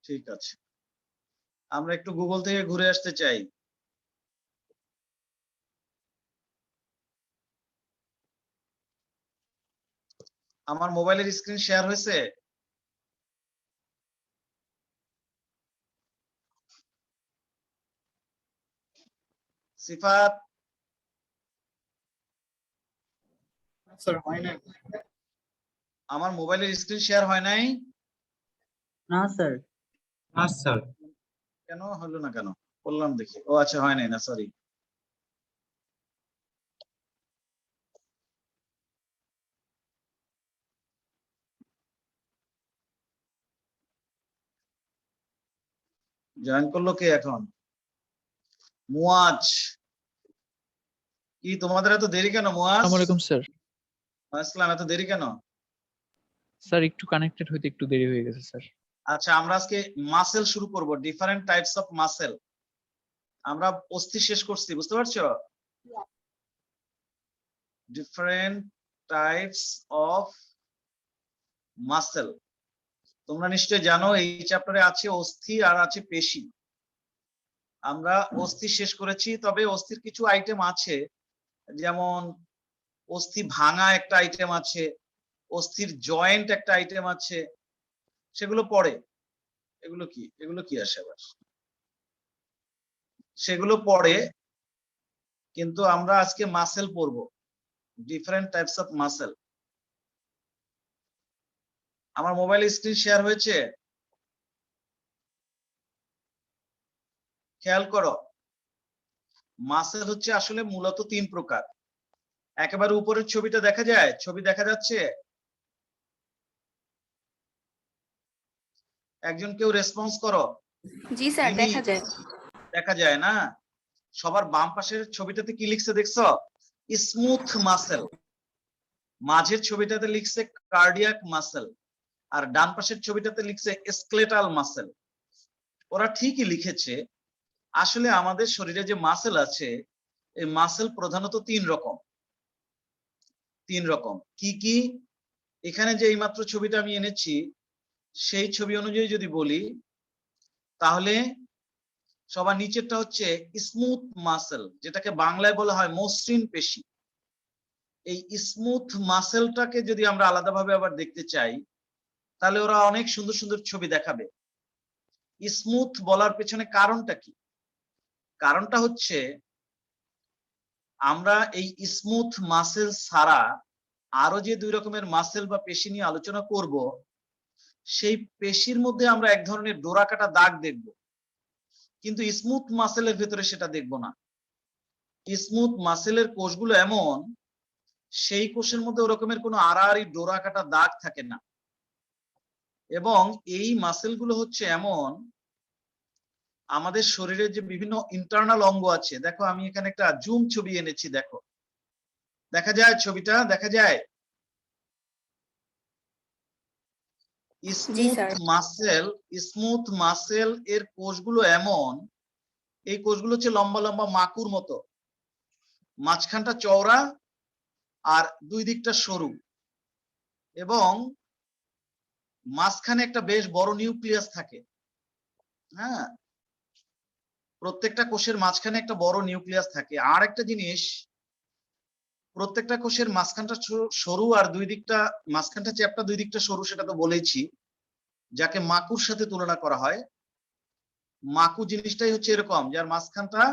ঠিক আছে, আমরা একটু গুগল থেকে ঘুরে আসতে চাই। আমার মোবাইলের স্ক্রিন শেয়ার হয়েছে? সিফাত, স্যার হয় না। আমার মোবাইলের স্ক্রিন শেয়ার হয় নাই? না স্যার। না স্যার। কেন হলো না কেন? বললাম দেখি। ও আচ্ছা, হয় নাই না, সরি। জয়েন করলো কে এখন? মুয়াজ। কি তোমাদের এত দেরি কেন মুয়াজ? আসসালামু আলাইকুম স্যার। আসসালাম, এত দেরি কেন? স্যার একটু কানেক্টেড হইতে একটু দেরি হয়ে গেছে স্যার। আচ্ছা, আমরা আজকে মাসেল শুরু করব, ডিফারেন্ট টাইপস অফ মাসেল। আমরা অস্থি শেষ করছি, বুঝতে পারছো? Different types of muscle. তোমরা নিশ্চয়ই জানো এই চ্যাপ্টারে আছে অস্থি আর আছে পেশি। আমরা অস্থি শেষ করেছি, তবে অস্থির কিছু আইটেম আছে, যেমন অস্থি ভাঙা একটা আইটেম আছে, অস্থির জয়েন্ট একটা আইটেম আছে, সেগুলো পরে। এগুলো কি আসে আবার? সেগুলো পরে, কিন্তু আমরা আজকে মাসেল পড়বো, ডিফারেন্ট টাইপস অফ মাসেল। আমার মোবাইল স্ক্রিন শেয়ার হয়েছে? খেয়াল করো, মাসেল হচ্ছে আসলে মূলত 3 প্রকার। একেবারে উপরের ছবিটা দেখা যায়? ছবি দেখা যাচ্ছে? একজন কেউ রেসপন্স করো। জি স্যার, দেখা যায়। দেখা যায় না? সবার বাম পাশের ছবিটাতে কি লিখছে দেখছো? Smooth muscle. মাঝের ছবিটাতে লিখছে কার্ডিয়াক মাসেল, আর ডান পাশের ছবিটাতে লিখছে স্কেলেটাল মাসেল। ওরা ঠিকই লিখেছে। আসলে আমাদের শরীরে যে মাসেল আছে, এই মাসেল প্রধানত 3 রকম। 3 রকম কি কি? এখানে যে এইমাত্র ছবিটা আমি এনেছি, সেই ছবি অনুযায়ী যদি বলি, তাহলে সবার নিচেরটা হচ্ছে স্মুথ মাসেল, যেটাকে বাংলায় বলা হয় মসৃণ পেশি। এই স্মুথ মাসেলটাকে যদি আমরা আলাদাভাবে আবার দেখতে চাই, তাহলে ওরা অনেক সুন্দর সুন্দর ছবি দেখাবে। স্মুথ বলার পেছনে কারণটা কি? কারণটা হচ্ছে, আমরা এই স্মুথ মাসেল ছাড়া আরো যে 2 রকমের মাসেল বা পেশি নিয়ে আলোচনা করব, সেই পেশির মধ্যে আমরা এক ধরনের ডোরা কাটা দাগ দেখব, কিন্তু স্মুথ মাসেলের ভেতরে সেটা দেখব না। স্মুথ মাসেলের কোষগুলো এমন, সেই কোষের মধ্যে ওরকমের কোনো আড়াআড়ি ডোরা কাটা দাগ থাকে না। এবং এই মাসেলগুলো হচ্ছে এমন, আমাদের শরীরের যে বিভিন্ন ইন্টারনাল অঙ্গ আছে, দেখো আমি এখানে একটা জুম ছবি এনেছি, দেখো দেখা যায় ছবিটা? দেখা যায়? স্মুথ মাসেল এর কোষগুলো এমন, এই কোষগুলো হচ্ছে লম্বা লম্বা মাকুর মতো, মাঝখানটা চওড়া আর 2 দিকটা সরু, এবং মাঝখানে একটা বেশ বড় নিউক্লিয়াস থাকে। হ্যাঁ, প্রত্যেকটা কোষের মাঝখানে একটা বড় নিউক্লিয়াস থাকে। আর একটা জিনিস, প্রত্যেকটা কোষের মাঝখানটা সরু আর 2 দিকটা, মাঝখানটা চ্যাপ্টা 2 দিকটা সরু, সেটা তো বলেইছি, যাকে মাকুর সাথে তুলনা করা হয়। মাকু জিনিসটাই হচ্ছে এরকম, যার মাঝখানটা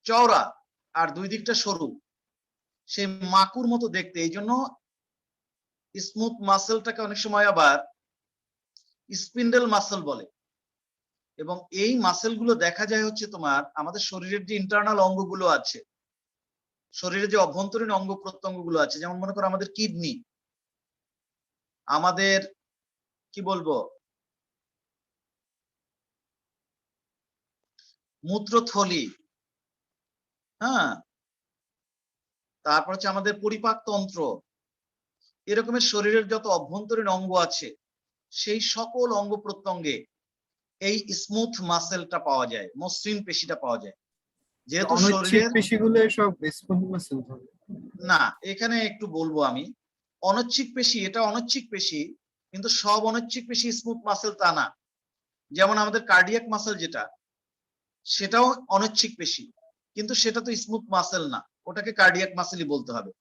চওড়া আর 2 দিকটা সরু, সেই মাকুর মতো দেখতে। এই জন্য স্মুথ মাসেলটাকে অনেক সময় আবার স্পিন্ডেল মাসেল বলে। এবং এই মাসেলগুলো দেখা যায় হচ্ছে তোমার আমাদের শরীরের যে ইন্টারনাল অঙ্গগুলো আছে, শরীরে যে অভ্যন্তরীণ অঙ্গ প্রত্যঙ্গগুলো আছে, যেমন মনে করো আমাদের কিডনি, আমাদের কি বলবো, মূত্রথলি, হ্যাঁ, তারপর হচ্ছে আমাদের পরিপাক তন্ত্র, এরকমের শরীরের যত অভ্যন্তরীণ অঙ্গ আছে, সেই সকল অঙ্গ প্রত্যঙ্গে এই স্মুথ মাসেলটা পাওয়া যায়, মসৃণ পেশিটা পাওয়া যায়। যেহেতু শরীরের পেশিগুলো সব স্মুথ মাসেল হবে না, এখানে একটু বলবো আমি। অনৈচ্ছিক পেশি, এটা অনৈচ্ছিক পেশি, কিন্তু সব অনৈচ্ছিক পেশি স্মুথ মাসেল তা না। যেমন আমাদের কার্ডিয়াক মাসেল যেটা, সেটাও অনৈচ্ছিক পেশি, কিন্তু সেটা তো স্মুথ মাসেল না, ওটাকে কার্ডিয়াক মাসেলই বলতে হবে।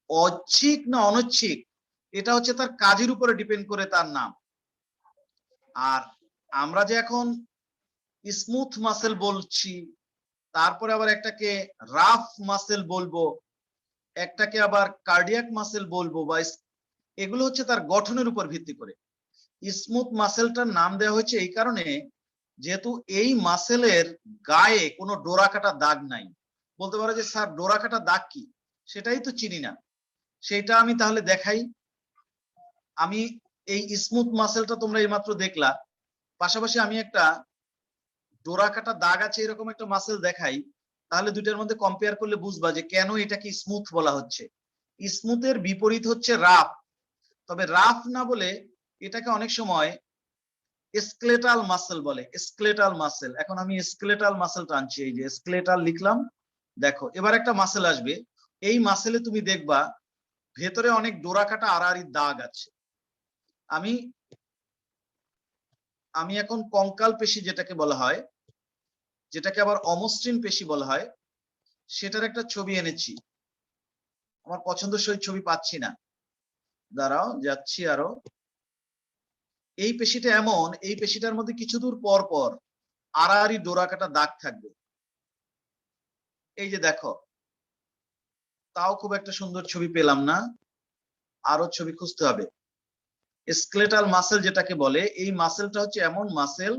ঐচ্ছিক না অনৈচ্ছিক, এটা হচ্ছে তার কাজের উপরে ডিপেন্ড করে তার নাম। আর আমরা যে এখন স্মুথ মাসেল বলছি, তারপরে আবার একটাকে রাফ মাসেল বলবো, একটাকে আবার কার্ডিয়াক মাসেল বলবো, বা এগুলো হচ্ছে তার গঠনের উপর ভিত্তি করে। স্মুথ মাসেলটার নাম দেওয়া হয়েছে এই কারণে, যেহেতু এই মাসেলের গায়ে কোনো ডোরা কাটা দাগ নাই। বলতে পারো যে স্যার ডোরা কাটা দাগ কি, সেটাই তো চিনি না। সেটা আমি তাহলে দেখাই। আমি এই স্মুথ মাসেলটা তোমরা এইমাত্র দেখলা, পাশাপাশি আমি একটা ডোরা কাটা দাগ আছে এরকম একটা মাসেল দেখাই, তাহলে দুইটার মধ্যে কম্পেয়ার করলে বুঝবা যে কেন এটাকে স্মুথ বলা হচ্ছে। স্মুথের বিপরীত হচ্ছে রাফ, তবে রাফ না বলে এটাকে অনেক সময় স্কেলেটাল মাসেল বলে। স্কেলেটাল মাসেল, এখন আমি স্কেলেটাল মাসেলটা আনছি, এই যে স্কেলেটাল লিখলাম। দেখো এবার একটা মাসেল আসবে, এই মাসেলে তুমি দেখবা ভেতরে অনেক ডোরা কাটা আড়াআড়ি দাগ আছে। আমি এখন কঙ্কাল পেশি যেটাকে বলা হয়, যেটাকে আবার অমসৃণ পেশি বলা হয়, সেটার একটা ছবি এনেছি। আমার পছন্দসই ছবি পাচ্ছি না, দাঁড়াও যাচ্ছি আরো। এই পেশিটা এমন, এই পেশিটার মধ্যে কিছু দূর পর পর আড়াআড়ি ডোরা কাটা দাগ থাকবে। এই যে দেখো, তাও খুব একটা সুন্দর ছবি পেলাম না, আরো ছবি খুঁজতে হবে। স্কেলেটাল মাসেল যেটাকে বলে, এই মাসেলটা হচ্ছে এমন মাসেল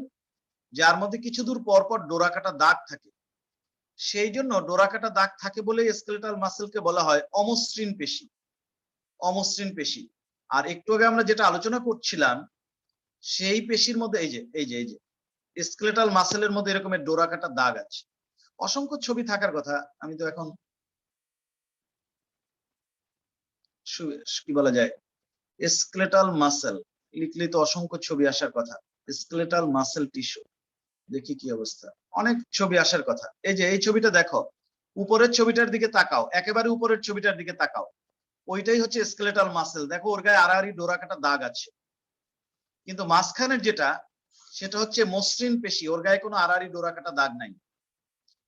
যার মধ্যে কিছু দূর পর পর ডোরা কাটা দাগ থাকে। সেই জন্য ডোরা কাটা দাগ থাকে বলে স্কেলেটাল মাসেলকে বলা হয় অমসৃণ পেশি। অমসৃণ পেশি। আর একটু আগে আমরা যেটা আলোচনা করছিলাম, সেই পেশির মধ্যে এই যে স্কেলেটাল মাসেলের মধ্যে এরকমের ডোরা কাটা দাগ আছে। অসংখ্য ছবি থাকার কথা, আমি তো এখন কি বলা যায়, স্কেলেটাল মাসেল লিখলে তো অসংখ্য ছবি আসার কথা। স্কেলেটাল মাসেল টিস্যু, দেখি কি অবস্থা, অনেক ছবি আসার কথা। এই যে এই ছবিটা দেখো, উপরের ছবিটার দিকে তাকাও, একেবারে উপরের ছবিটার দিকে তাকাও, ওইটাই হচ্ছে স্কেলেটাল মাসেল। দেখো ওর গায়ে আড়াআড়ি ডোরা কাটা দাগ আছে, কিন্তু মাঝখানের যেটা, সেটা হচ্ছে মসৃণ পেশি, ওর গায়ে কোনো আড়াআড়ি ডোরা কাটা দাগ নাই।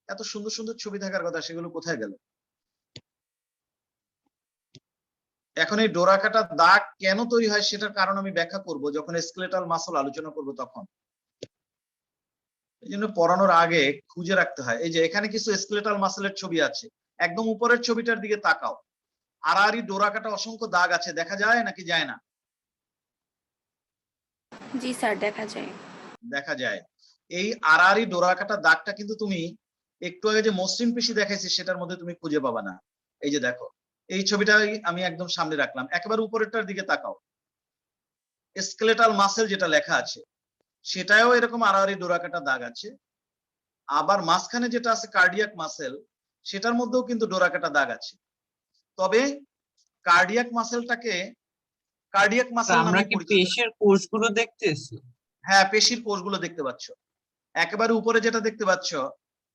এত সুন্দর সুন্দর ছবি থাকার কথা, সেগুলো কোথায় গেল? এখন এই ডোরা কাটা দাগ কেন তৈরি হয় সেটার কারণ আমি ব্যাখ্যা করব যখন স্কেলেটাল মাসল আলোচনা করব তখন। এই জন্য পড়ানোর আগে খুঁজে রাখতে হয়। এই যে এখানে কিছু স্কেলেটাল মাসলের ছবি আছে, একদম উপরের ছবিটার দিকে তাকাও, আড়াআড়ি ডোরা কাটা অসংখ্য দাগ আছে, দেখা যায় নাকি যায় না? জি স্যার দেখা যায়। দেখা যায়। এই আড়াআড়ি ডোরা কাটা দাগটা কিন্তু তুমি একটু আগে যে মসৃণ পেশি দেখাইছি সেটার মধ্যে তুমি খুঁজে পাবা না। এই যে দেখো, এই ছবিটা আমি একদম সামনে রাখলাম, একেবারে উপরেরটার দিকে তাকাও, স্কেলেটাল মাসেল যেটা লেখা আছে সেটাও এরকম আড়াআড়ি ডোরা কাটা দাগ আছে। আবার মাঝখানে যেটা আছে কার্ডিয়াক মাসেল, সেটার মধ্যেও কিন্তু ডোরা কাটা দাগ আছে। তবে কার্ডিয়াক মাসেলটাকে কার্ডিয়াক মাসেল আমরা নামে কি পরিচিত। পেশের কোষগুলো দেখতেছি? হ্যাঁ, পেশির কোষগুলো দেখতে পাচ্ছ, একেবারে উপরে যেটা দেখতে পাচ্ছ।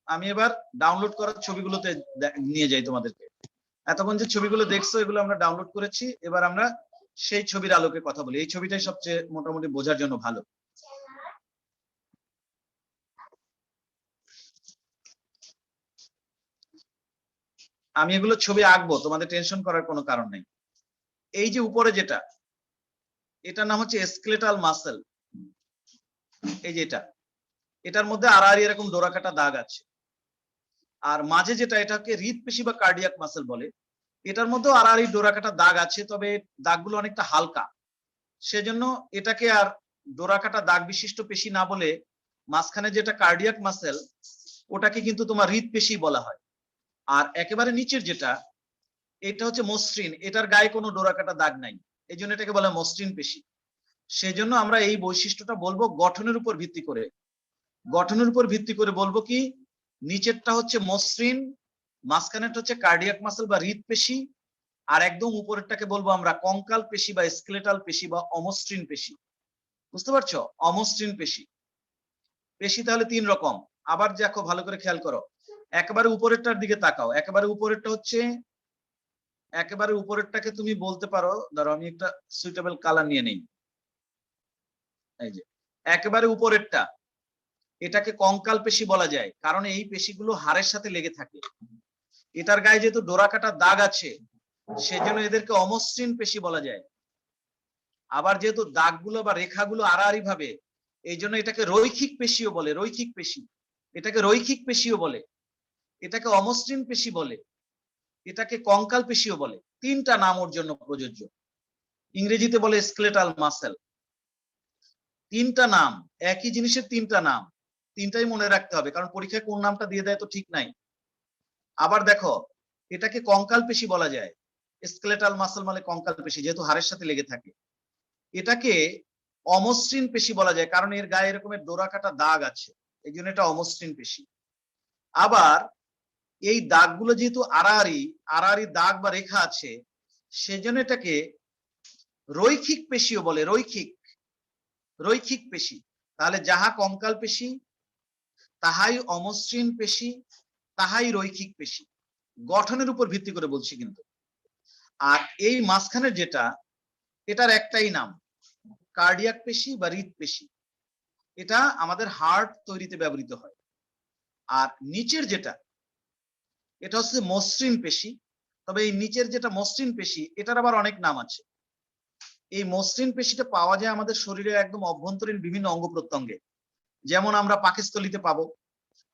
আমি এবার ডাউনলোড করার ছবিগুলোতে নিয়ে যাই তোমাদেরকে। এতক্ষণ যে ছবিগুলো দেখছো এগুলো আমরা ডাউনলোড করেছি, এবার আমরা সেই ছবির আলোকে কথা বলি। এই ছবিটাই সবচেয়ে মোটামুটি বোঝার জন্য ভালো। আমি এগুলো ছবি আঁকবো, তোমাদের টেনশন করার কোনো কারণ নেই। এই যে উপরে যেটা, এটার নাম হচ্ছে স্কেলেটাল মাসেল। এই যে এটার মধ্যে আড়াআড়ি এরকম ডোরা কাটা দাগ আছে। আর মাঝে যেটা, এটাকে হৃদপেশি বা কার্ডিয়াক মাসেল বলে, এটার মধ্যেও আড়াআড়ি ডোরা কাটা দাগ আছে, তবে দাগগুলো অনেকটা হালকা। সেজন্য এটাকে আর ডোরা কাটা দাগ বিশিষ্ট পেশি না বলে মাঝখানে যেটা কার্ডিয়াক মাসেল, ওটাকে কিন্তু তোমার হৃদপেশি বলা হয়। আর একেবারে নিচের যেটা, এটা হচ্ছে মসৃণ, এটার গায়ে কোনো ডোরা কাটা দাগ নাই, এই জন্য এটাকে বলা মসৃণ পেশি। সেজন্য আমরা এই বৈশিষ্ট্যটা বলবো গঠনের উপর ভিত্তি করে। গঠনের উপর ভিত্তি করে বলবো কি, নিচেরটা হচ্ছে মসৃণ, মাঝখানেরটা হচ্ছে কার্ডিয়াক মাসেল বা হৃদপেশি, আর একদম উপরেরটাকে বলবো আমরা কঙ্কাল পেশি বা স্কেলেটাল পেশি বা অমসৃণ পেশি। বুঝতে পারছো? অমসৃণ পেশি। পেশি তাহলে তিন রকম। আবার দেখো, ভালো করে খেয়াল করো, একেবারে উপরেরটার দিকে তাকাও, একেবারে উপরেরটা হচ্ছে একেবারে উপরেরটাকে তুমি বলতে পারো, ধরো আমি একটা সুইটেবল কালার নিয়ে নেই, এই যে একেবারে উপরেরটা, এটাকে কঙ্কাল পেশি বলা যায়, কারণ এই পেশিগুলো হাড়ের সাথে লেগে থাকে। এটার গায়ে যেহেতু ডোরা কাটা দাগ আছে, সেজন্য এদেরকে অমসৃণ পেশি বলা যায়। আবার যেহেতু দাগগুলো বা রেখাগুলো আড়াআড়ি ভাবে, এই জন্য এটাকে রৈখিক পেশিও বলে, রৈখিক পেশি। এটাকে রৈখিক পেশিও বলে, এটাকে অমসৃণ পেশি বলে, এটাকে কঙ্কাল পেশিও বলে। তিনটা নাম ওর জন্য প্রযোজ্য। ইংরেজিতে বলে স্কেলেটাল মাসেল। তিনটা নাম, একই জিনিসের তিনটা নাম, তিনটাই মনে রাখতে হবে, কারণ পরীক্ষায় কোন নামটা দিয়ে দেয় তো ঠিক নাই। আবার দেখো, এটাকে কঙ্কাল পেশি বলা যায়, স্কেলেটাল মাসেল মানে কঙ্কাল পেশি, যেহেতু হাড়ের সাথে লেগে থাকে। এটাকে অমসৃণ পেশি বলা যায়, কারণ এর গায়ে এরকমের ডোরা কাটা দাগ আছে, এই জন্য এটা অমসৃণ পেশি। আবার এই দাগগুলো যেহেতু আড়াআড়ি আড়াআড়ি দাগ বা রেখা আছে, সেজন্য এটাকে রৈখিক পেশিও বলে, রৈখিক রৈখিক পেশি। তাহলে যাহা কঙ্কাল পেশি, তাহাই অমসৃণ পেশি, তাহাই রৈখিক পেশি। গঠনের উপর ভিত্তি করে বলছি কিন্তু। আর এই মাঝখানের যেটা, এটার একটাই নাম, কার্ডিয়াক পেশি বা হৃদপেশি। এটা আমাদের হার্ট তৈরিতে ব্যবহৃত হয়। আর নিচের যেটা, এটা হচ্ছে মসৃণ পেশি। তবে এই নিচের যেটা মসৃণ পেশি, এটার আবার অনেক নাম আছে। এই মসৃণ পেশিটা পাওয়া যায় আমাদের শরীরের একদম অভ্যন্তরীণ বিভিন্ন অঙ্গ প্রত্যঙ্গে। যেমন আমরা পাকস্থলীতে পাবো,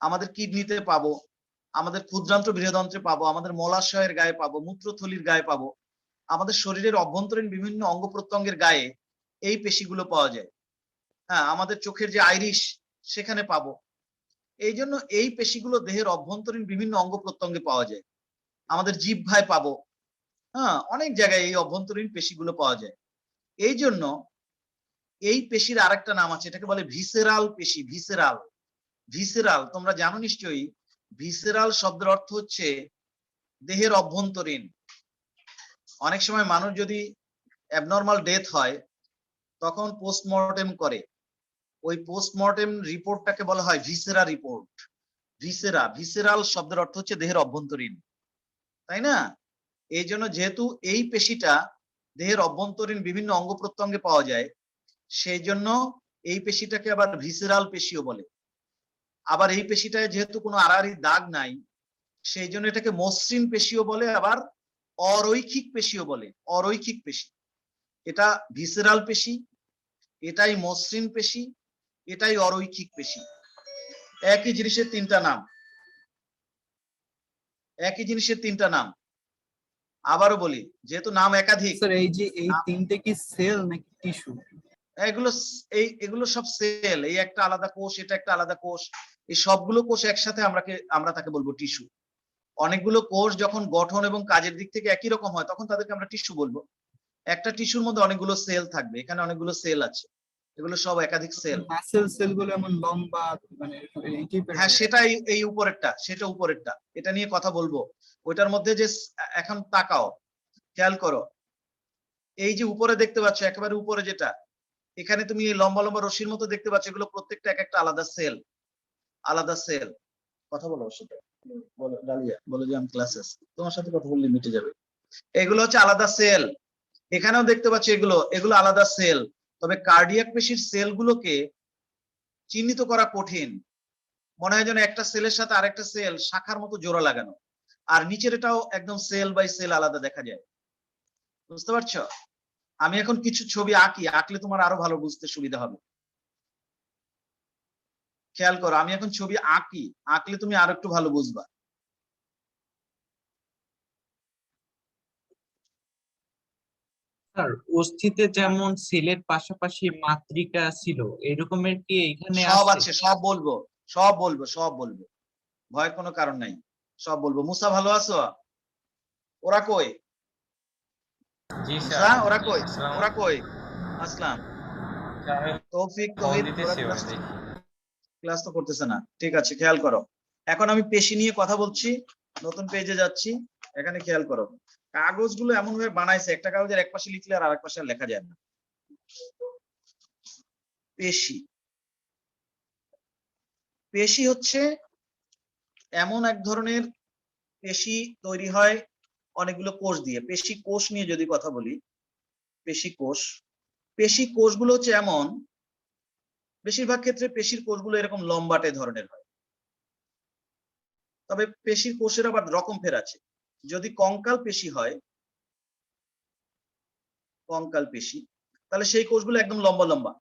আমাদের কিডনিতে পাবো, আমাদের ক্ষুদ্রান্ত্র বৃহদন্ত্রে পাবো, আমাদের মলাশয়ের গায়ে পাবো, মূত্রথলির গায়ে পাবো। আমাদের শরীরের অভ্যন্তরীণ বিভিন্ন অঙ্গ প্রত্যঙ্গের গায়ে এই পেশিগুলো পাওয়া যায়। হ্যাঁ, আমাদের চোখের যে আইরিশ, সেখানে পাবো। এই জন্য এই পেশিগুলো দেহের অভ্যন্তরীণ বিভিন্ন অঙ্গ প্রত্যঙ্গে পাওয়া যায়। আমাদের জিহ্বায় পাবো। হ্যাঁ, অনেক জায়গায় এই অভ্যন্তরীণ পেশিগুলো পাওয়া যায়। এই জন্য এই পেশির আরেকটা নাম আছে, এটাকে বলে ভিসেরাল পেশি। ভিসেরাল, ভিসেরাল তোমরা জানো নিশ্চয়ই। ভিসেরাল শব্দের অর্থ হচ্ছে দেহের অভ্যন্তরীণ। অনেক সময় মানুষ যদি অ্যাবনর্মাল ডেথ হয়, তখন পোস্টমর্টেম করে, ওই পোস্টমর্টেম রিপোর্টটাকে বলা হয় ভিসেরা রিপোর্ট। ভিসেরা, ভিসেরাল শব্দের অর্থ হচ্ছে দেহের অভ্যন্তরীণ, তাই না? এই জন্য যেহেতু এই পেশিটা দেহের অভ্যন্তরীণ বিভিন্ন অঙ্গ প্রত্যঙ্গে পাওয়া যায়, সেই জন্য এই পেশিটাকে আবার ভিসেরাল পেশিও বলে। আবার এই পেশিটায় যেহেতু কোনো আড়াআড়ি দাগ নাই, সেই জন্য এটাকে মসৃণ পেশিও বলে, আবার অরৈখিক পেশিও বলে। অরৈখিক পেশি, এটা ভিসেরাল পেশি, এটাই মসৃণ পেশি, এটাই অরৈখিক পেশি। একই জিনিসের তিনটা নাম, একই জিনিসের তিনটা নাম। আবারও বলি, যেহেতু নাম একাধিক। স্যার এই যে এই তিনটে কি সেল নাকি টিস্যু? এগুলো এগুলো সব সেল। এই একটা আলাদা কোষ, এটা একটা আলাদা কোষ, এই সবগুলো কোষ একসাথে আমরা তাকে বলবো টিস্যু। অনেকগুলো কোষ যখন গঠন এবং কাজের দিক থেকে একই রকম হয়, তখন তাদেরকে আমরা টিস্যু বলবো। একটা টিস্যুর মধ্যে অনেকগুলো সেল থাকবে, এখানে অনেকগুলো সেল আছে, এগুলো সব একাধিক সেল। মাসেল সেল গুলো এমন লম্বা, মানে এই টাইপের? হ্যাঁ, সেটাই এই উপরেরটা, সেটা উপরেরটা, এটা নিয়ে কথা বলবো। ওইটার মধ্যে যে এখন তাকাও, খেয়াল করো, এই যে উপরে দেখতে পাচ্ছ, একেবারে উপরে যেটা, এখানে তুমি লম্বা লম্বা রশির মতো দেখতে পাচ্ছ, এগুলো প্রত্যেকটা এক একটা আলাদা সেল, আলাদা সেল। কথা বলো ওর সাথে, বলো ডালিয়া, বলো যে আমি ক্লাসে আছি, তোমার সাথে কথা বললে মিটে যাবে। এগুলো হচ্ছে আলাদা সেল। এখানেও দেখতে পাচ্ছ, এগুলো এগুলো আলাদা সেল। তবে কার্ডিয়াক পেশির সেলগুলোকে চিহ্নিত করা কঠিন। মনে হয় যেন একটা সেলের সাথে আরেকটা সেল শাখার মতো জোড়া লাগানো, আর নিচের এটাও একদম সেল বাই সেল আলাদা দেখা যায়। বুঝতে পারছো? আমি এখন কিছু ছবি আঁকি, আঁকলে তোমার আরো ভালো বুঝতে সুবিধা হবে। খেয়াল করো, আমি এখন ছবি আঁকি, আঁকলে তুমি আরো একটু ভালো বুঝবা। স্যার, অস্থিতে যেমন সেলের পাশাপাশি মাতৃকা ছিল, এরকমের কি এখানে সব আছে? আছে, সব বলবো, সব বলবো, সব বলবো, ভয়ের কোনো কারণ নাই, সব বলবো। মুসা ভালো আছো? ওরা কই? জি মুসা, স্যার। ওরা কই? আসসালামু ওরা কই? আসলাম, তৌফিক, তহিদ, ওরা দিতেছি ক্লাস ভাই। ক্লাস তো করতেছে না। ঠিক আছে, খেয়াল করো। এখন আমি পেশি নিয়ে কথা বলছি, নতুন পেজে যাচ্ছি। এখানে খেয়াল করো, কাগজগুলো এমন ভাবে বানাইছে, একটা কাগজের এক পাশে লিখলে আর আরেক পাশে আর লেখা যায় না। পেশি, পেশি হচ্ছে এমন এক ধরনের পেশি তৈরি হয় অনেকগুলো কোষ দিয়ে। পেশি কোষ নিয়ে যদি কথা বলি, পেশি কোষগুলো হচ্ছে এমন, বেশিরভাগ ক্ষেত্রে পেশির কোষগুলো এরকম লম্বাটে ধরনের হয়। তবে পেশির কোষের আবার রকম ফের আছে। যদি কঙ্কাল পেশি হয়, কঙ্কাল পেশি, তাহলে সেই কোষগুলো একদম লম্বা লম্বা,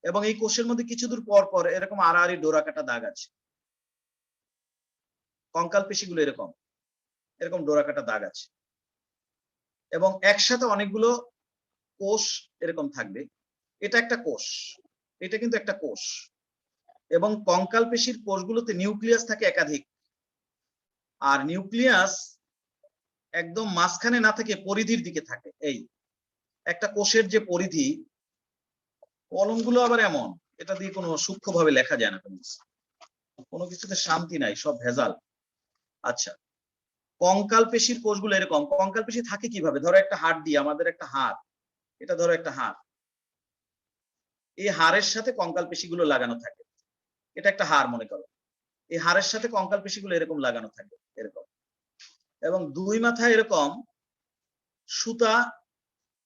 এবং এই কোষের মধ্যে কিছু দূর পর পর এরকম আড়াআড়ি ডোরা কাটা দাগ আছে। কঙ্কাল পেশিগুলো এরকম এরকম ডোরা কাটা দাগ আছে, এবং একসাথে অনেকগুলো কোষ এরকম থাকবে। এটা একটা কোষ, এটা কিন্তু একটা কোষ, এবং কঙ্কাল পেশির কোষগুলোতে নিউক্লিয়াস থাকে একাধিক। আর নিউক্লিয়াস একদম মাঝখানে না থেকে পরিধির দিকে থাকে। এই একটা কোষের যে পরিধি, কলমগুলো আবার এমন, এটা দিয়ে কোনো সূক্ষ্মভাবে লেখা যায় না, কোনো কিছুতে শান্তি নাই, সব ভেজাল। আচ্ছা, কঙ্কাল পেশির কোষগুলো এরকম। কঙ্কাল পেশি থাকে কিভাবে? ধরো একটা হাড় দিয়ে, আমাদের একটা হাড়, এটা ধরো একটা হাড়, এই হাড়ের সাথে কঙ্কাল পেশিগুলো লাগানো থাকে। এটা একটা হাড় মনে করো, এই হাড়ের সাথে কঙ্কাল পেশিগুলো এরকম লাগানো থাকে এরকম, এবং দুই মাথায় এরকম সুতা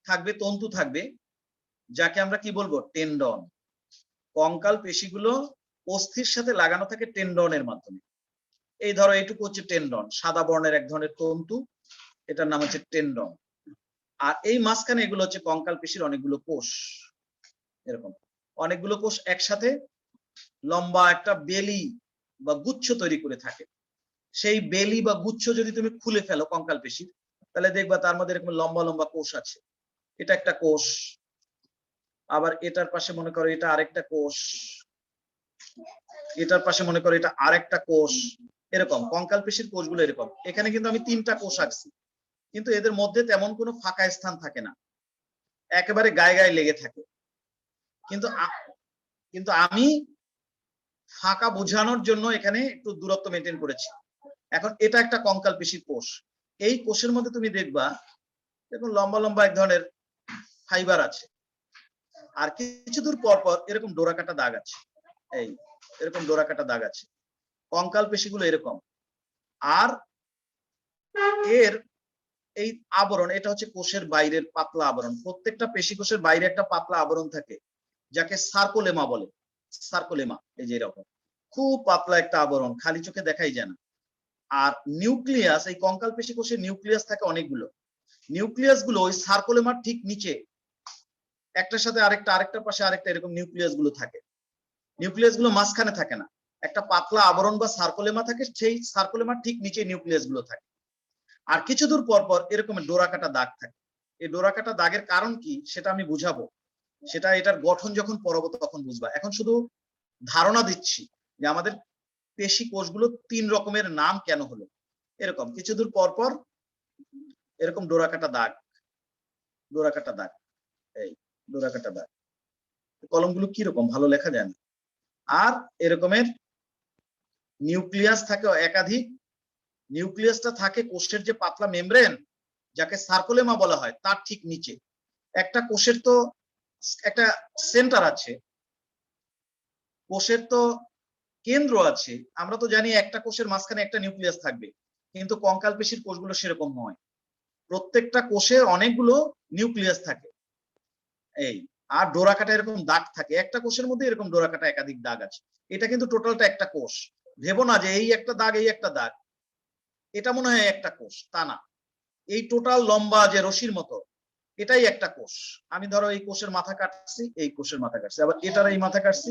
থাকবে, তন্তু থাকবে, যাকে আমরা কি বলবো? টেন্ডন। কঙ্কাল পেশিগুলো অস্থির সাথে লাগানো থাকে টেন্ডনের মাধ্যমে। এই ধরো এইটুকু হচ্ছে টেন্ডন, সাদা বর্ণের এক ধরনের তন্তু, এটার নাম হচ্ছে টেন্ডন। আর এই মাঝখানে এগুলো হচ্ছে কঙ্কাল পেশির অনেকগুলো কোষ, এরকম অনেকগুলো কোষ একসাথে লম্বা একটা বেলি বা গুচ্ছ তৈরি করে থাকে। সেই বেলি বা গুচ্ছ যদি তুমি খুলে ফেলো কঙ্কাল পেশির, তাহলে দেখবা তার মধ্যে এরকম লম্বা লম্বা কোষ আছে। এটা একটা কোষ, আবার এটার পাশে মনে করো এটা আরেকটা কোষ, এটার পাশে মনে করো এটা আরেকটা কোষ, এরকম কঙ্কাল পেশির কোষগুলো এরকম। এখানে কিন্তু আমি 3টা কোষ আঁকছি, কিন্তু এদের মধ্যে তেমন কোনো ফাঁকা স্থান থাকে না, একেবারে গায়ে গায়ে লেগে থাকে। কিন্তু আমি ফাঁকা বোঝানোর জন্য এখানে একটু দূরত্ব মেনটেন করেছি। এখন এটা একটা কঙ্কাল পেশির কোষ। এই কোষের মধ্যে তুমি দেখবা এরকম লম্বা লম্বা এক ধরনের ফাইবার আছে, আর কিছু দূর পর পর এরকম ডোরা কাটা দাগ আছে। এই এরকম ডোরা কাটা দাগ আছে, কঙ্কাল পেশিগুলো এরকম। আর এর এই আবরণ, এটা হচ্ছে কোষের বাইরের পাতলা আবরণ। প্রত্যেকটা পেশি কোষের বাইরে একটা পাতলা আবরণ থাকে, যাকে সার্কোলেমা বলে। সার্কোলেমা, এই যে এরকম খুব পাতলা একটা আবরণ, খালি চোখে দেখাই যায় না। আর নিউক্লিয়াস, এই কঙ্কাল পেশি কোষের নিউক্লিয়াস থাকে অনেকগুলো। নিউক্লিয়াস গুলো ওই সার্কোলেমার ঠিক নিচে, একটার সাথে আরেকটা, আরেকটার পাশে আরেকটা, এরকম নিউক্লিয়াস গুলো থাকে। নিউক্লিয়াস গুলো মাঝখানে থাকে না, একটা পাতলা আবরণ বা সার্কোলেমা থাকে, সেই সার্কোলেমার ঠিক নিচে নিউক্লিয়াস গুলো থাকে। আর কিছু দূর পর পর এরকম ডোরা কাটা দাগ থাকে। এই ডোরা কাটা দাগের কারণ কি সেটা আমি বুঝাবো, সেটা এটার গঠন যখন পড়াবো তখন বুঝবা। এখন শুধু ধারণা দিচ্ছি যে আমাদের পেশি কোষগুলো 3 রকমের নাম কেন হলো। এরকম কিছু দূর পর পর এরকম ডোরা কাটা দাগ, ডোরা কাটা দাগ, এই ডোরা কাটা দাগ। কলমগুলো কিরকম ভালো লেখা যায় না। আর এরকমের নিউক্লিয়াস থাকে একাধিক। নিউক্লিয়াসটা থাকে কোষের যে পাতলা মেমব্রেন, যাকে সার্কোলেমা বলা হয়, তার ঠিক নিচে। একটা কোষের তো একটা সেন্টার আছে, কোষের তো কেন্দ্র আছে। আমরা তো জানি একটা কোষের মাঝখানে একটা নিউক্লিয়াস থাকবে, কিন্তু কঙ্কাল পেশির কোষগুলো সেরকম নয়। প্রত্যেকটা কোষে অনেকগুলো নিউক্লিয়াস থাকে। এই আর ডোরা কাটা এরকম দাগ থাকে, একটা কোষের মধ্যে এরকম ডোরা কাটা একাধিক দাগ আছে। এটা কিন্তু টোটালটা একটা কোষ। ভেবো না যে এই একটা দাগ, এই একটা দাগ, এটা মনে হয় একটা কোষ, তা না। এই টোটাল লম্বা যে রশির মতো, এটাই একটা কোষ। আমি ধরো এই কোষের মাথা কাটছি, এই কোষের মাথা কাটছি, আবার এটার এই মাথা কাটছি,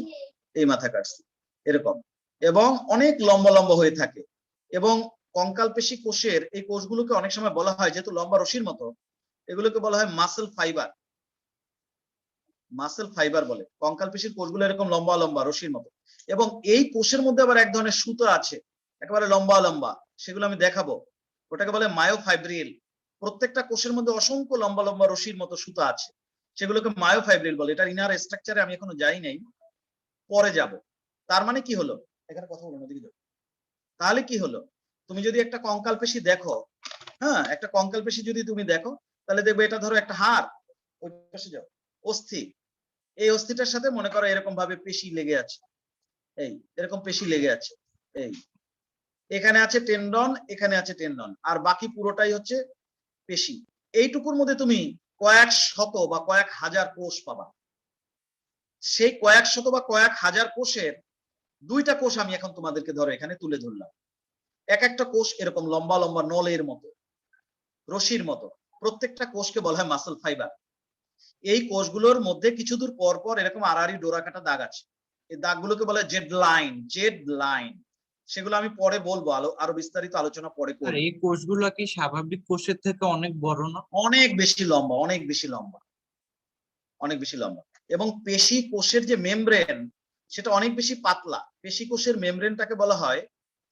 এই মাথা কাটছি, এরকম। এবং অনেক লম্বা লম্বা হয়ে থাকে। এবং কঙ্কাল পেশি কোষের এই কোষগুলোকে অনেক সময় বলা হয়, যেহেতু লম্বা রশির মতো, এগুলোকে বলা হয় মাসেল ফাইবার। মাসেল ফাইবার বলে। কঙ্কাল পেশির কোষগুলো এরকম লম্বা লম্বা রশির মতো। এবং এই কোষের মধ্যে আবার এক ধরনের সুতো আছে, একেবারে লম্বা লম্বা, সেগুলো আমি দেখাবো। ওটাকে বলে মায়োফাইব্রিল। প্রত্যেকটা কোষের মধ্যে অসংখ্য লম্বা লম্বা রশির মতো সুতো আছে, সেগুলোকে মায়োফাইব্রিল বলে। এটার ইনার স্ট্রাকচারে আমি এখনো যাই নাই, পরে যাব। তার মানে কি হলো, এখানে কথা বলুন, ওদিকে যাও। তাহলে কি হলো, তুমি যদি একটা কঙ্কাল পেশি দেখো, হ্যাঁ, একটা কঙ্কাল পেশি যদি তুমি দেখো, তাহলে দেখবে এটা ধরো একটা হাড়, ওই পাশে যাও, অস্থি। এই অস্থিটার সাথে মনে করো এরকম ভাবে পেশি লেগে আছে, এই এরকম পেশি লেগে আছে, এই এখানে আছে টেন্ডন, এখানে আছে টেন্ডন, আর বাকি পুরোটাই হচ্ছে পেশি। এইটুকুর মধ্যে তুমি কয়েক শত বা কয়েক হাজার কোষ পাবা। সেই কয়েক শত বা কয়েক হাজার কোষের দুইটা কোষ আমি এখন তোমাদেরকে ধরো এখানে তুলে ধরলাম। এক একটা কোষ এরকম লম্বা লম্বা নলের মতো, রশির মতো। প্রত্যেকটা কোষকে বলা হয় মাসল ফাইবার। এই কোষগুলোর মধ্যে কিছু দূর পর পর এরকম আড়াআড়ি ডোরা কাটা দাগ আছে। এই দাগগুলোকে বলা হয় জেড লাইন, জেড লাইন। সেগুলো আমি পরে বলবো, আরো বিস্তারিত আলোচনা পরে আর করব। এই কোষগুলো কি স্বাভাবিক কোষের থেকে অনেক বড় না? অনেক বেশি লম্বা, অনেক বেশি লম্বা, অনেক বেশি লম্বা। এবং পেশি কোষের যে মেমব্রেন সেটা অনেক বেশি পাতলা। পেশি কোষের মেমব্রেনটাকে বলা হয়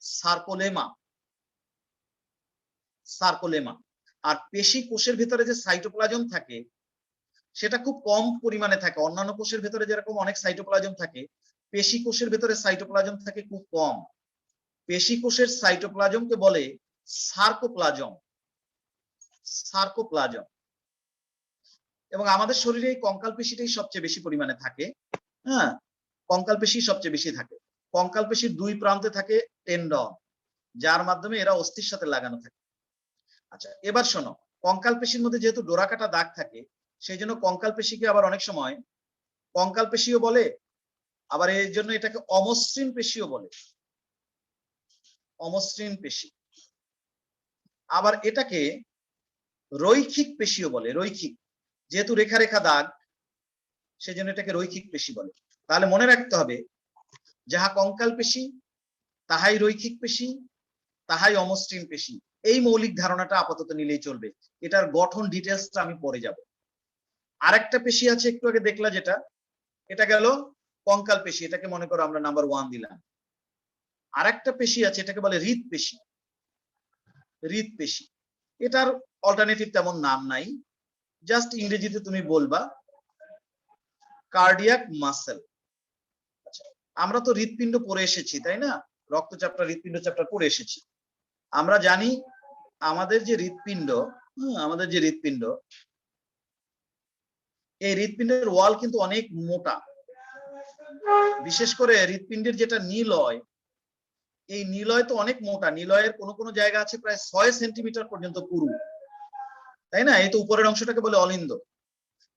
সার্কোলেমা, সার্কোলেমা। আর পেশি কোষের ভিতরে যে সাইটোপ্লাজম থাকে সেটা খুব কম পরিমাণে থাকে। অন্যান্য কোষের ভিতরে যেরকম অনেক সাইটোপ্লাজম থাকে, পেশি কোষের ভিতরে সাইটোপ্লাজম থাকে খুব কম। পেশি কোষের সাইটোপ্লাজমকে বলে সার্কোপ্লাজম, সার্কোপ্লাজম। এবং আমাদের শরীরে এই কঙ্কাল পেশিটাই সবচেয়ে বেশি পরিমাণে থাকে। হ্যাঁ, কঙ্কাল পেশি সবচেয়ে বেশি থাকে। কঙ্কাল পেশির দুই প্রান্তে থাকে টেন্ডন, যার মাধ্যমে এরা অস্থির সাথে লাগানো থাকে। আচ্ছা, এবার শোনো, কঙ্কাল পেশির মধ্যে যেহেতু ডোরাকাটা দাগ থাকে, সেই জন্য কঙ্কাল পেশিকে আবার অনেক সময় কঙ্কাল পেশিও বলে, আবার এই জন্য এটাকে অমসৃণ পেশিও বলে, অমসৃণ পেশি। আবার এটাকে রৈখিক পেশিও বলে, রৈখিক। যেহেতু রেখা রেখা দাগ, সেজন্য এটাকে রৈখিক পেশি বলে। তাহলে মনে রাখতে হবে, যাহা কঙ্কাল পেশি তাহাই রৈখিক পেশি, তাহাই অমসৃণ পেশি। এই মৌলিক ধারণাটা আপাতত নিলেই চলবে। এটার গঠন ডিটেলসটা আমি পরে যাব। আরেকটা পেশি আছে একটু আগে দেখলা যেটা, এটা গেল কঙ্কাল পেশি, এটাকে মনে করো আমরা নাম্বার 1 দিলাম। আরেকটা পেশি আছে, এটাকে বলে হৃদ পেশি, হৃদ পেশি। এটার অল্টারনেটিভ তেমন নাম নাই, জাস্ট ইংরেজিতে তুমি বলবা কার্ডিয়াক মাসেল। আচ্ছা, আমরা তো হৃৎপিণ্ড পড়ে এসেছি তাই না? রক্তচাপটা হৃৎপিণ্ড চ্যাপ্টার পড়ে এসেছি। আমরা জানি আমাদের যে হৃৎপিণ্ড, আমাদের যে হৃৎপিণ্ড, এই হৃৎপিণ্ডের ওয়াল কিন্তু অনেক মোটা। বিশেষ করে হৃৎপিণ্ডের যেটা নিলয়, এই নিলয় তো অনেক মোটা। নিলয়ের কোন কোন জায়গা আছে প্রায় 6 সেন্টিমিটার পর্যন্ত পুরু, তাই না? এই তো উপরের অংশটাকে বলে অলিন্দ,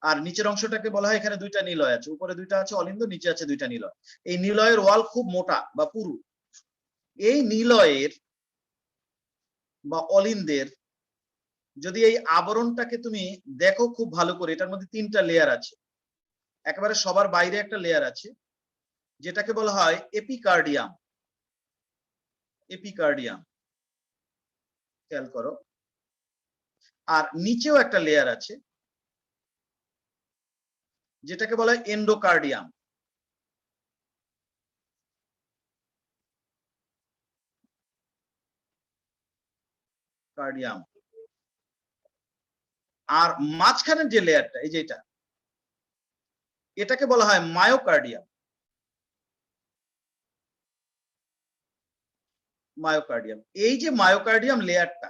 আর নিচের অংশটাকে বলা হয়, এখানে দুইটা নিলয় আছে, উপরে দুইটা আছে অলিন্দ, নিচে আছে দুইটা নিলয়। এই নিলয়ের ওয়াল খুব মোটা বা পুরু। এই নিলয়ের বা অলিন্দের যদি এই আবরণটাকে তুমি দেখো খুব ভালো করে, এটার মধ্যে 3টা লেয়ার আছে। একেবারে সবার বাইরে একটা লেয়ার আছে যেটাকে বলা হয় এপিকার্ডিয়াম, এপিকার্ডিয়াম, খেয়াল করো। আর নিচেও একটা লেয়ার আছে যেটাকে বলা হয় এন্ডোকার্ডিয়াম। কার্ডিয়াম। আর মাঝখানের যে লেয়ারটা, এই যে এটা, এটাকে বলা হয় মায়োকার্ডিয়াম, মায়োকার্ডিয়াম। এই যে মায়োকার্ডিয়াম লেয়ারটা,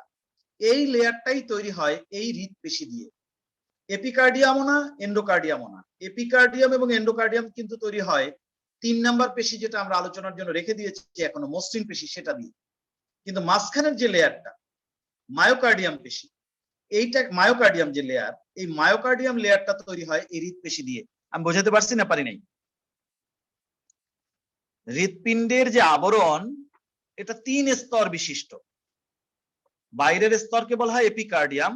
এই লেয়ারটাই তৈরি হয় এই হৃৎপেশি দিয়ে। এপিকার্ডিয়ামও না, এন্ডোকার্ডিয়ামও না। এপিকার্ডিয়াম এবং এন্ডোকার্ডিয়াম কিন্তু তৈরি হয় 3 নাম্বার পেশি, যেটা আমরা আলোচনার জন্য রেখে দিয়েছি এখনো, মসৃণ পেশি, সেটা দিয়ে। কিন্তু মাঝখানের যে লেয়ারটা, মায়োকার্ডিয়াম পেশি, এইটা মায়োকার্ডিয়াম যে লেয়ার, এই মায়োকার্ডিয়াম লেয়ারটা তৈরি হয় এই হৃৎপেশি দিয়ে। আমি বোঝাতে পারছি না? পারি নাই? হৃৎপিণ্ডের যে আবরণ, এটা 3 স্তর বিশিষ্ট। বাইরের স্তরকে বলা হয় এপিকার্ডিয়াম,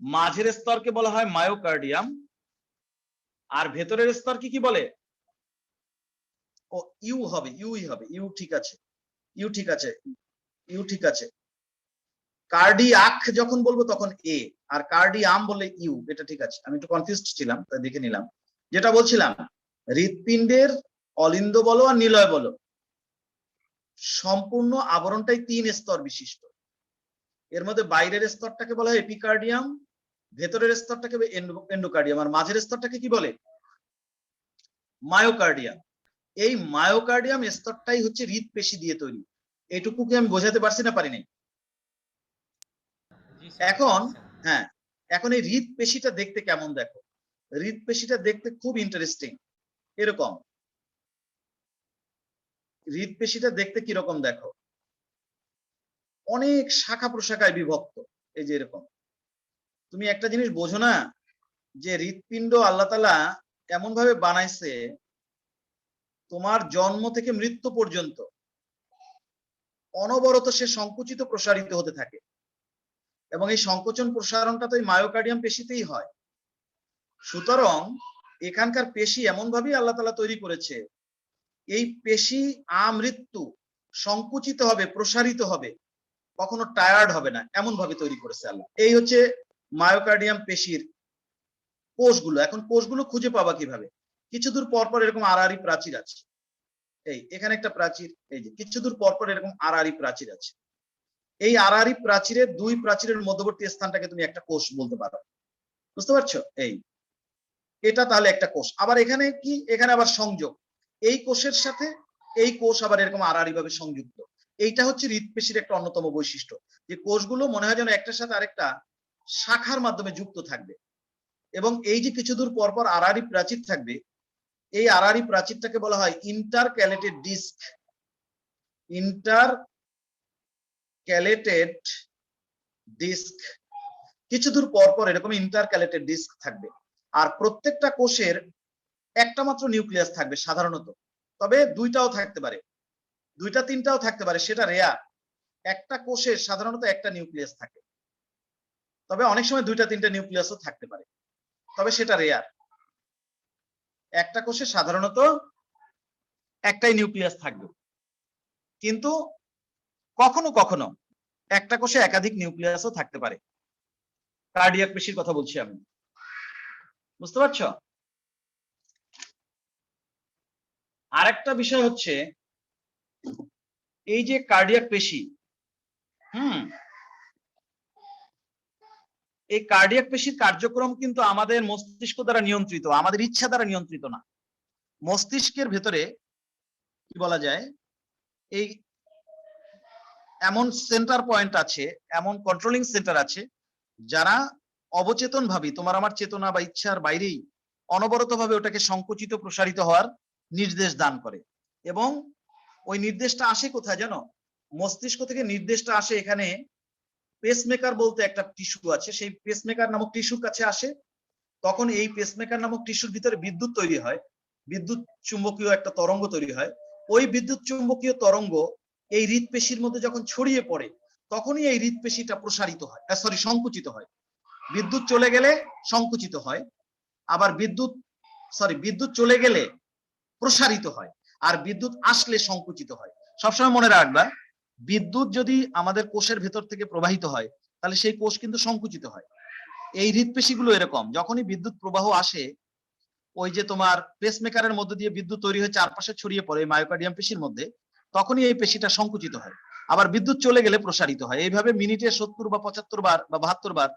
মাঝের স্তরকে বলা হয় মায়োকার্ডিয়াম, আর ভেতরের স্তর কি বলে? ও ইউ হবে, ইউই হবে, ইউ ঠিক আছে, ইউ ঠিক আছে, ইউ ঠিক আছে। কার্ডিয়াক যখন বলবো তখন এ, আর কার্ডিয়াম বললে ইউ, এটা ঠিক আছে। আমি একটু কনফিউজড ছিলাম, তাই দেখে নিলাম। যেটা বলছিলাম, হৃৎপিণ্ডের অলিন্দ বলো আর নিলয় বলো, সম্পূর্ণ আবরণটাই 3 স্তর বিশিষ্ট। এর মধ্যে বাইরের স্তরটাকে বলা হয় এপিকার্ডিয়াম, ভেতরের স্তরটাকে এন্ডোকার্ডিয়াম, আর মাঝের স্তরটাকে কি বলে? মায়োকার্ডিয়াম। এই মায়োকার্ডিয়াম স্তরটাই হচ্ছে হৃৎপেশি দিয়ে তৈরি। এটুকু কি আমি বোঝাতে পারছি না? পারি নাই? এখন হ্যাঁ, এখন এই হৃৎপেশিটা দেখতে কেমন দেখো। হৃৎপেশিটা দেখতে খুব ইন্টারেস্টিং। এরকম হৃৎপেশিটা দেখতে কিরকম দেখো, অনেক শাখা প্রশাখায় বিভক্ত। এই যে এরকম, তুমি একটা জিনিস বোঝো না যে হৃৎপিণ্ড আল্লাহ তাআলা এমন ভাবে বানাইছে, তোমার জন্ম থেকে মৃত্যু পর্যন্ত অনবরত সে সংকুচিত প্রসারিত হতে থাকে, এবং এই সংকোচন প্রসারণটা তো এই মায়োকার্ডিয়াম পেশিতেই হয়। সুতরাং এখানকার পেশি এমন ভাবেই আল্লাহ তাআলা তৈরি করেছে, এই পেশি আমৃত্যু সংকুচিত হবে, প্রসারিত হবে, কখনো টায়ার্ড হবে না, এমন ভাবে তৈরি করেছে আল্লাহ। এই হচ্ছে মায়োকার্ডিয়াম পেশির কোষগুলো। এখন কোষগুলো খুঁজে পাবা কিভাবে? কিছু দূর পর পর এরকম আড়াআড়ি প্রাচীর আছে। এই এখানে একটা প্রাচীর, এই যে কিছু দূর পর পর এরকম আড়াআড়ি প্রাচীর আছে। এই আড়াআড়ি প্রাচীরের দুই প্রাচীরের মধ্যবর্তী স্থানটাকে তুমি একটা কোষ বলতে পারো। বুঝতে পারছো? এই এটা তাহলে একটা কোষ। আবার এখানে কি, এখানে আবার সংযোগ, এই কোষের সাথে এই কোষ আবার এরকম আড়াআড়ি ভাবে সংযুক্ত। এইটা হচ্ছে হৃৎপেশির একটা অন্যতম বৈশিষ্ট্য, যে কোষগুলো মনে হয় যেন একটার সাথে আরেকটা শাখার মাধ্যমে যুক্ত থাকবে। এবং এই যে কিছু দূর পর পর আড়াআড়ি প্রাচীর থাকবে, এই আড়াআড়ি প্রাচীরটাকে বলা হয় ইন্টারক্যালেটেড ডিস্ক। ইন্টারক্যালেটেড ডিস্ক, কিছু দূর পর পর এরকম ইন্টারক্যালেটেড ডিস্ক থাকবে। আর প্রত্যেকটা কোষের একটা মাত্র নিউক্লিয়াস থাকবে সাধারণত, তবে দুইটাও থাকতে পারে, দুইটা তিনটাও থাকতে পারে, সেটা রেয়ার। একটা কোষের সাধারণত একটা নিউক্লিয়াস থাকে, তবে অনেক সময় দুইটা তিনটা নিউক্লিয়াসও থাকতে পারে, তবে সেটা রেয়ার। একটা কোষে সাধারণত একটাই নিউক্লিয়াস থাকবে, কিন্তু কখনো কখনো একটা কোষে একাধিক নিউক্লিয়াসও থাকতে পারে। কার্ডিয়াক পেশির কথা বলছি আমি, বুঝতে পারছো? আরেকটা বিষয় হচ্ছে এই যে কার্ডিয়াক পেশি, এই কার্ডিয়াক পেশির কার্যক্রম কিন্তু আমাদের মস্তিষ্ক দ্বারা নিয়ন্ত্রিত, আমাদের ইচ্ছা দ্বারা নিয়ন্ত্রিত না। মস্তিষ্কের ভেতরে কি বলা যায়, এই এমন সেন্টার পয়েন্ট আছে, এমন কন্ট্রোলিং সেন্টার আছে, যারা অবচেতন ভাবে তোমার আমার চেতনা বা ইচ্ছার বাইরেই অনবরত ভাবে ওটাকে সংকুচিত প্রসারিত হওয়ার নির্দেশ দান করে। এবং ওই নির্দেশটা আসে কোথায় জানো? মস্তিষ্ক থেকে নির্দেশটা আসে এখানে পেসমেকার বলতে একটা টিস্যু আছে, সেই পেসমেকার নামক টিস্যুর কাছে আসে। তখন এই পেসমেকার নামক টিস্যুর ভিতরে বিদ্যুৎ তৈরি হয়, বিদ্যুৎ চুম্বকীয় একটা তরঙ্গ তৈরি হয়। ওই বিদ্যুৎ চুম্বকীয় তরঙ্গ এই হৃৎপেশির মধ্যে যখন ছড়িয়ে পড়ে, তখনই এই হৃৎপেশিটা প্রসারিত হয়, সংকুচিত হয়। বিদ্যুৎ চলে গেলে সংকুচিত হয়, আবার বিদ্যুৎ চলে গেলে প্রসারিত হয়, আর বিদ্যুৎ আসলে সংকুচিত হয়। সবসময় মনে রাখবা, বিদ্যুৎ যদি আমাদের কোষের ভেতর থেকে প্রবাহিত হয়, তাহলে সেই কোষ কিন্তু সংকুচিত হয়। এই হৃৎপেশিগুলো এরকম, যখনই বিদ্যুৎ প্রবাহ আসে, ওই যে তোমার পেসমেকারের মধ্যে দিয়ে বিদ্যুৎ তৈরি হয়ে চারপাশে ছড়িয়ে পড়ে মায়োকার্ডিয়াম পেশির মধ্যে, তখনই এই পেশিটা সংকুচিত হয়। আবার বিদ্যুৎ চলে গেলে প্রসারিত হয়। এইভাবে মিনিটে 70 বা 75 বার বা 72 বার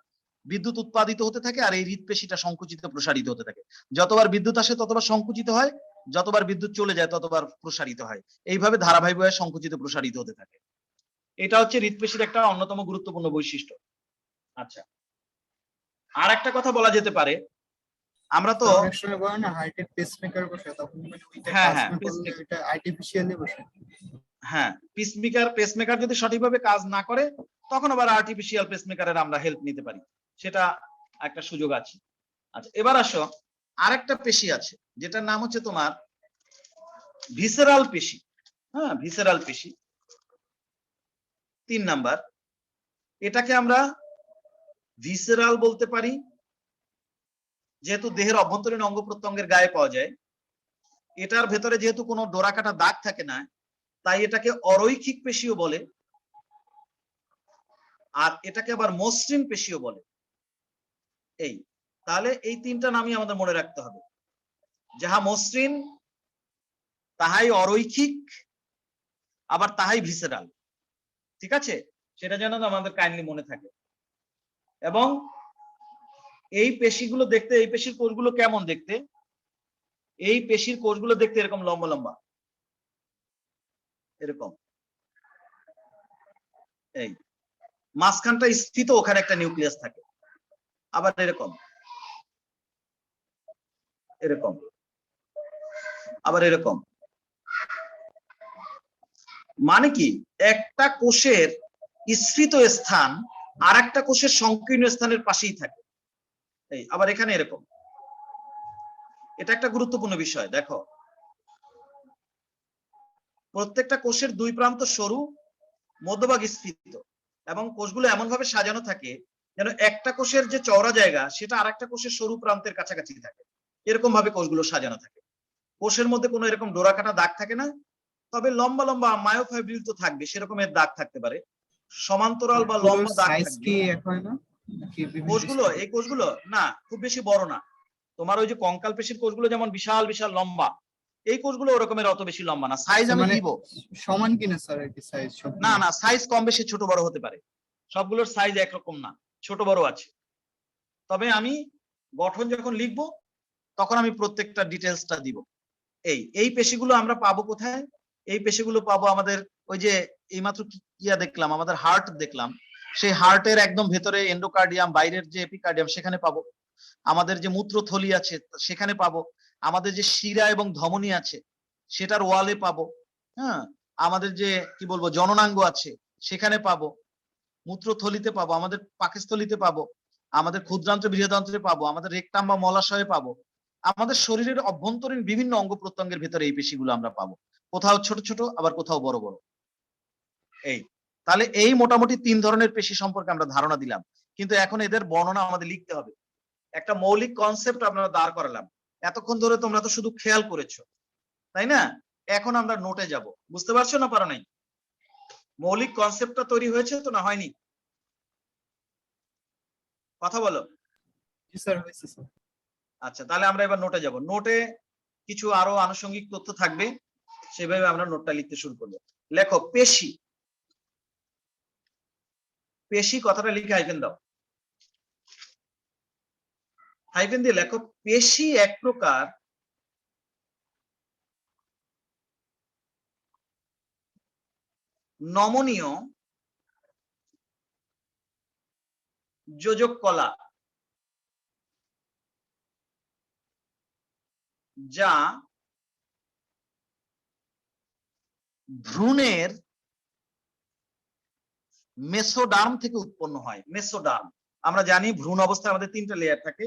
বিদ্যুৎ উৎপাদিত হতে থাকে, আর এই হৃৎপেশিটা সংকুচিত প্রসারিত হতে থাকে। যতবার বিদ্যুৎ আসে ততবার সংকুচিত হয়, যতবার বিদ্যুৎ চলে যায় ততবার প্রসারিত হয়। এইভাবে ধারাবাহিকভাবে সংকুচিত প্রসারিত হতে থাকে। এটা হচ্ছে হৃৎপেশির একটা অন্যতম গুরুত্বপূর্ণ বৈশিষ্ট্য। আচ্ছা, আর একটা কথা বলা যেতে পারে, আমরা তো অনেক সময় বলে না হার্টের পেসমেকার বসে, তখন মানে ওইটা হ্যাঁ কাজ হ্যাঁ না করলে এটা আর্টিফিশিয়ালি বসে। হ্যাঁ, পেসমেকার যদি সঠিকভাবে কাজ না করে, তখন আবার আর্টিফিশিয়াল পেসমেকারের আমরা হেল্প নিতে পারি, সেটা একটা সুযোগ আছে। আচ্ছা, এবার আসো, আরেকটা পেশি আছে যেটার নাম হচ্ছে তোমার ভিসেরাল পেশি। হ্যাঁ, ভিসেরাল পেশি 3 নাম্বার। এটাকে আমরা ভিসেরাল বলতে পারি, যেহেতু দেহের অভ্যন্তরীণ অঙ্গ প্রত্যঙ্গের গায়ে পাওয়া যায়। এটার ভেতরে যেহেতু কোনো ডোরা কাটা দাগ থাকে না, তাই এটাকে অরৈখিক পেশিও বলে, আর এটাকে আবার মসৃণ পেশিও বলে। এই তাহলে এই তিনটা নামই আমাদের মনে রাখতে হবে, যাহা মসৃণ তাহাই অরৈখিক, আবার তাহাই ভিসেরাল। ঠিক আছে, সেটা যেন আমাদের কাইন্ডলি মনে থাকে। এবং এই পেশিগুলো দেখতে, এই পেশির কোষগুলো কেমন দেখতে? এই পেশির কোষগুলো দেখতে এরকম লম্বা লম্বা, এরকম। এই মাঝখানটা স্থিত, ওখানে একটা নিউক্লিয়াস থাকে। আবার এরকম এরকম, আবার এরকম। মানে কি, একটা কোষের স্ফীত স্থান আর একটা কোষের সংকীর্ণ স্থানের পাশেই থাকে। এই আবার এখানে এরকম, এটা একটা গুরুত্বপূর্ণ বিষয়। দেখো, প্রত্যেকটা কোষের দুই প্রান্ত সরু, মধ্যভাগ স্ফীত, এবং কোষগুলো এমন ভাবে সাজানো থাকে যেন একটা কোষের যে চওড়া জায়গা সেটা আরেকটা কোষের সরু প্রান্তের কাছাকাছি থাকে। এরকম ভাবে কোষগুলো সাজানো থাকে। কোষের মধ্যে কোনো এরকম ডোরা কাটা দাগ থাকে না, তবে লম্বা লম্বা মায়োফাইব্রিল তো থাকবে, সেরকমের দাগ থাকতে পারে, সমান্তরাল বা লম্বা দাগ সাইজ থাকবে। কি এক হয় না নাকি বিভিন্ন কোষগুলো, এই কোষগুলো না খুব বেশি বড় না। তোমার ওই যে কঙ্কাল পেশির কোষগুলো যেমন বিশাল বিশাল লম্বা, এই কোষগুলো ওরকমের অত বেশি লম্বা না। সাইজ আমি মানে দিব সমান কিনা স্যার আর কি সাইজ সব? না, না সাইজ কম বেশি ছোট বড় হতে পারে, সবগুলোর সাইজ একরকম না, ছোট বড় আছে। তবে আমি গঠন যখন লিখবো তখন আমি প্রত্যেকটা ডিটেলসটা দিব। এই পেশিগুলো আমরা পাবো কোথায়? এই পেশিগুলো পাবো আমাদের ওই যে এইমাত্র কিয়া দেখলাম, আমাদের হার্ট দেখলাম, সেই হার্টের একদম ভেতরে এন্ডোকার্ডিয়াম, বাইরের যে এপিকার্ডিয়াম সেখানে পাবো। আমাদের যে মূত্রথলি আছে সেখানে পাবো। আমাদের যে শিরা এবং ধমনী আছে সেটার ওয়ালে পাবো। হ্যাঁ, আমাদের যে কি বলবো জননাঙ্গ আছে সেখানে পাবো, মূত্রথলিতে পাবো, আমাদের পাকস্থলিতে পাবো, আমাদের ক্ষুদ্রান্ত্র বৃহদান্ত্রে পাবো, আমাদের রেকটাম বা মলাশয়ে পাবো। আমাদের শরীরের অভ্যন্তরীণ বিভিন্ন অঙ্গ প্রত্যঙ্গের ভেতরে এই পেশিগুলো আমরা পাবো, কোথাও ছোট ছোট আবার কোথাও বড় বড়। এই তাহলে এই মোটামুটি 3 ধরনের পেশি সম্পর্কে আমরা ধারণা দিলাম, কিন্তু এখন এদের বর্ণনা আমাদের লিখতে হবে। একটা মৌলিক কনসেপ্ট আপনারা দাঁড় করালাম, এতক্ষণ ধরে তোমরা তো শুধু খেয়াল করেছো, তাই না? এখন আমরা নোটে যাব। বুঝতে পারছো না পারো নাই? মৌলিক কনসেপ্টটা তৈরি হয়েছে তো না হয়নি? কথা বলো। জি স্যার, হয়েছে স্যার। আচ্ছা, তাহলে আমরা এবার নোটে যাব। নোটে কিছু আরো আনুষঙ্গিক তথ্য থাকবে, সেভাবে আমরা নোটটা লিখতে শুরু করবো। লেখো পেশি। পেশি কথাটা লিখে হাইফেন দাও, হাইফেন দিয়ে লেখো পেশি এক প্রকার নমনীয় যোজক কলা, যা ভ্রূণের মেসোডার্ম থেকে উৎপন্ন হয়। মেসোডার্ম, আমরা জানি ভ্রূণ অবস্থায় আমাদের 3টা লেয়ার থাকে,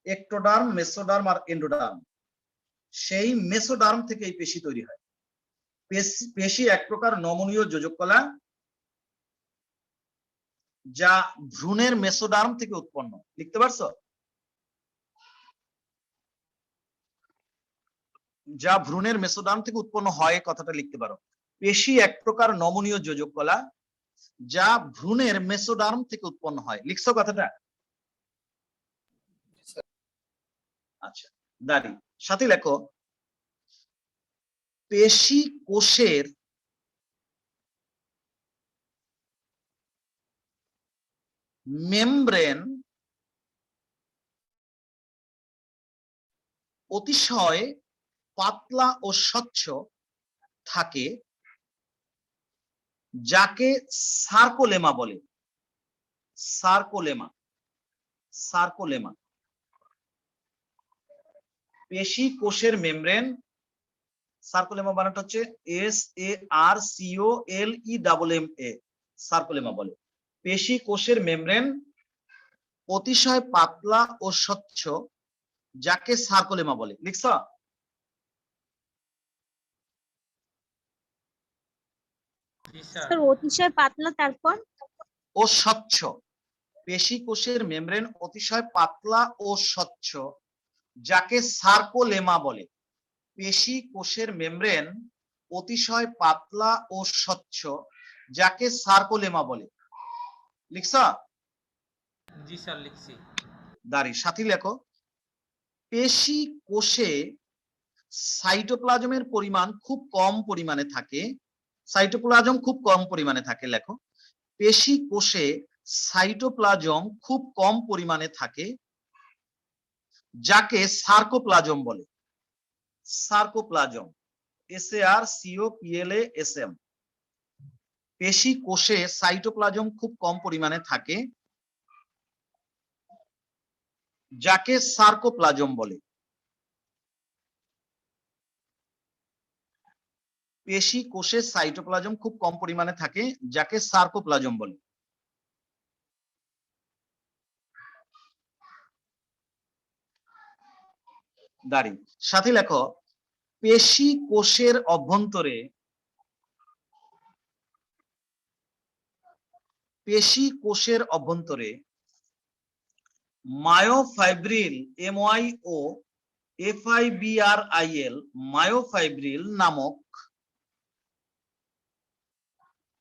একটোডার্ম, মেসোডার্ম আর এন্ডোডার্ম। সেই মেসোডার্ম থেকে এই পেশি তৈরি হয়। পেশি এক প্রকার নমনীয় যোজক কলা যা ভ্রূণের মেসোডার্ম থেকে উৎপন্ন। লিখতে পারছো? যা ভ্রূণের মেসোডার্ম থেকে উৎপন্ন হয় কথাটা লিখতে পারো। পেশি এক প্রকার নমনীয় যোজক কলা যা ভ্রূণের মেসোডার্ম থেকে উৎপন্ন হয়। লিখছো কথাটা? আচ্ছা, দাঁড়ি সাথে লেখো পেশি কোষের মেমব্রেন অতিশয় পাতলা ও স্বচ্ছ থাকে, যাকে সার্কোলেমা বলে। Sarcolemma, sarcolemma. পেশি কোষের মেমব্রেন, সার্কোলেমা বানানটা হচ্ছে SARCOLEMMA, সার্কোলেমা বলে। পেশি কোষের মেমব্রেন অতিশয় পাতলা ও স্বচ্ছ, যাকে সার্কোলেমা বলে। লিখছ? জি স্যার। স্যার অতিশয় পাতলা, তারপর ও স্বচ্ছ। পেশি কোষের মেমব্রেন অতিশয় পাতলা ও স্বচ্ছ, যাকে সার্কোলেমা বলে। পেশি কোষের মেমব্রেন অতিশয় পাতলা ও স্বচ্ছ, যাকে সার্কোলেমা বলে। লিখছ? জি স্যার, লিখছি। দাঁড়ি সাথী লেখো পেশি কোষে সাইটোপ্লাজমের পরিমাণ খুব কম পরিমাণে থাকে। সাইটোপ্লাজম খুব কম পরিমাণে থাকে। লেখো পেশি কোষে সাইটোপ্লাজম খুব কম পরিমাণে থাকে, যাকে সার্কোপ্লাজম বলে। সার্কোপ্লাজম, SARCOPLASM। পেশি কোষে সাইটোপ্লাজম খুব কম পরিমাণে থাকে, যাকে সার্কোপ্লাজম বলে। পেশি কোষে সাইটোপ্লাজম খুব কম পরিমাণে থাকে, যাকে সার্কোপ্লাজম বলে। দাঁড়ি সাথে লেখো, পেশি কোষের অভ্যন্তরে মায়োফাইব্রিল MYO FIBRIL মায়োফাইব্রিল নামক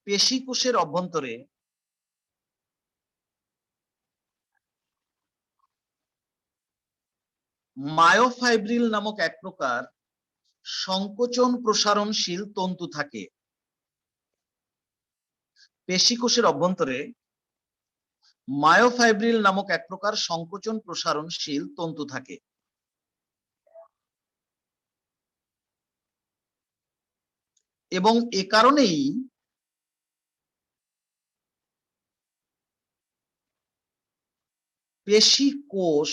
পেশি কোষের অভ্যন্তরে মায়োফাইব্রিল নামক এক প্রকার সংকোচন প্রসারণশীল তন্তু থাকে। পেশি কোষের অভ্যন্তরে মায়োফাইব্রিল নামক এক প্রকার সংকোচন প্রসারণশীল তন্তু থাকে। এবং এ কারণেই পেশি কোষ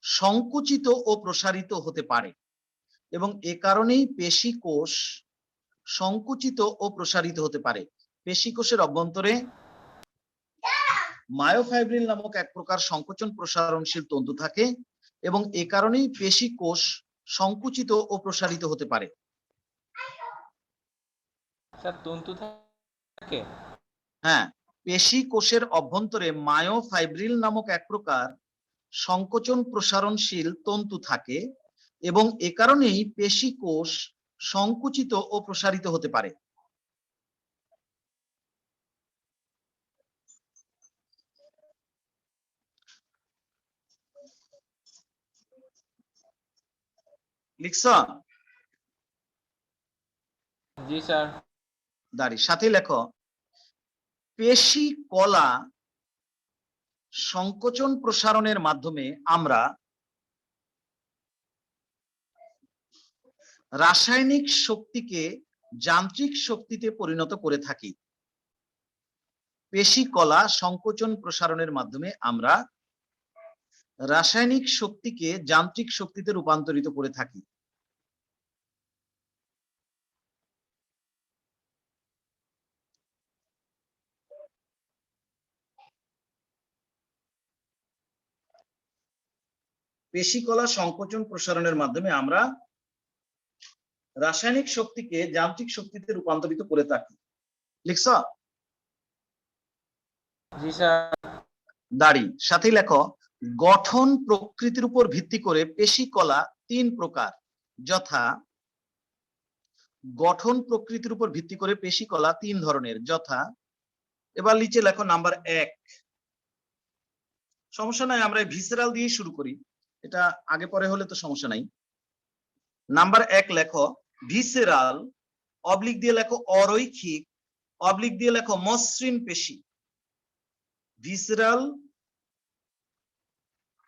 সংকুচিত ও প্রসারিত হতে পারে, এবং এ কারণেই পেশি কোষ সংকুচিত ও প্রসারিত হতে পারে। পেশি কোষের অভ্যন্তরে মায়োফাইব্রিল নামক এক প্রকার সংকোচন প্রসারণশীল তন্তু থাকে, এবং এ কারণেই পেশি কোষ সংকুচিত ও প্রসারিত হতে পারে। স্যার তন্তু থাকে? হ্যাঁ, পেশি কোষের অভ্যন্তরে মায়োফাইব্রিল নামক এক প্রকার সংকোচন প্রসারণশীল তন্তু থাকে, এবং এ কারণেই পেশি কোষ সংকুচিত ও প্রসারিত হতে পারে। লিখছ? জি স্যার। দাঁড়ি সাথে লেখো, পেশি কলা সংকোচন প্রসারণের মাধ্যমে আমরা রাসায়নিক শক্তিকে যান্ত্রিক শক্তিতে পরিণত করে থাকি। পেশি কলা সংকোচন প্রসারণের মাধ্যমে আমরা রাসায়নিক শক্তিকে যান্ত্রিক শক্তিতে রূপান্তরিত করে থাকি। পেশি কলা সংকোচন প্রসারণের মাধ্যমে আমরা রাসায়নিক শক্তিকে যান্ত্রিক শক্তিতে রূপান্তরিত করে থাকি। লিখছ? জি স্যার। দাঁড়ি সাথে লেখো, গঠন প্রকৃতির উপর ভিত্তি করে পেশি কলা 3 প্রকার, যথা গঠন প্রকৃতির উপর ভিত্তি করে পেশি কলা 3 ধরনের, যথা, এবার নিচে লেখো নাম্বার 1। সমস্যা নাই, আমরা ভিসেরাল দিয়ে শুরু করি, এটা আগে পরে হলে তো সমস্যা নাই। নাম্বার 1 লেখো ভিসেরাল, অবলিক দিয়ে লেখো অরৈখিক, অবলিক দিয়ে লেখো মসৃণ পেশি। ভিসেরাল,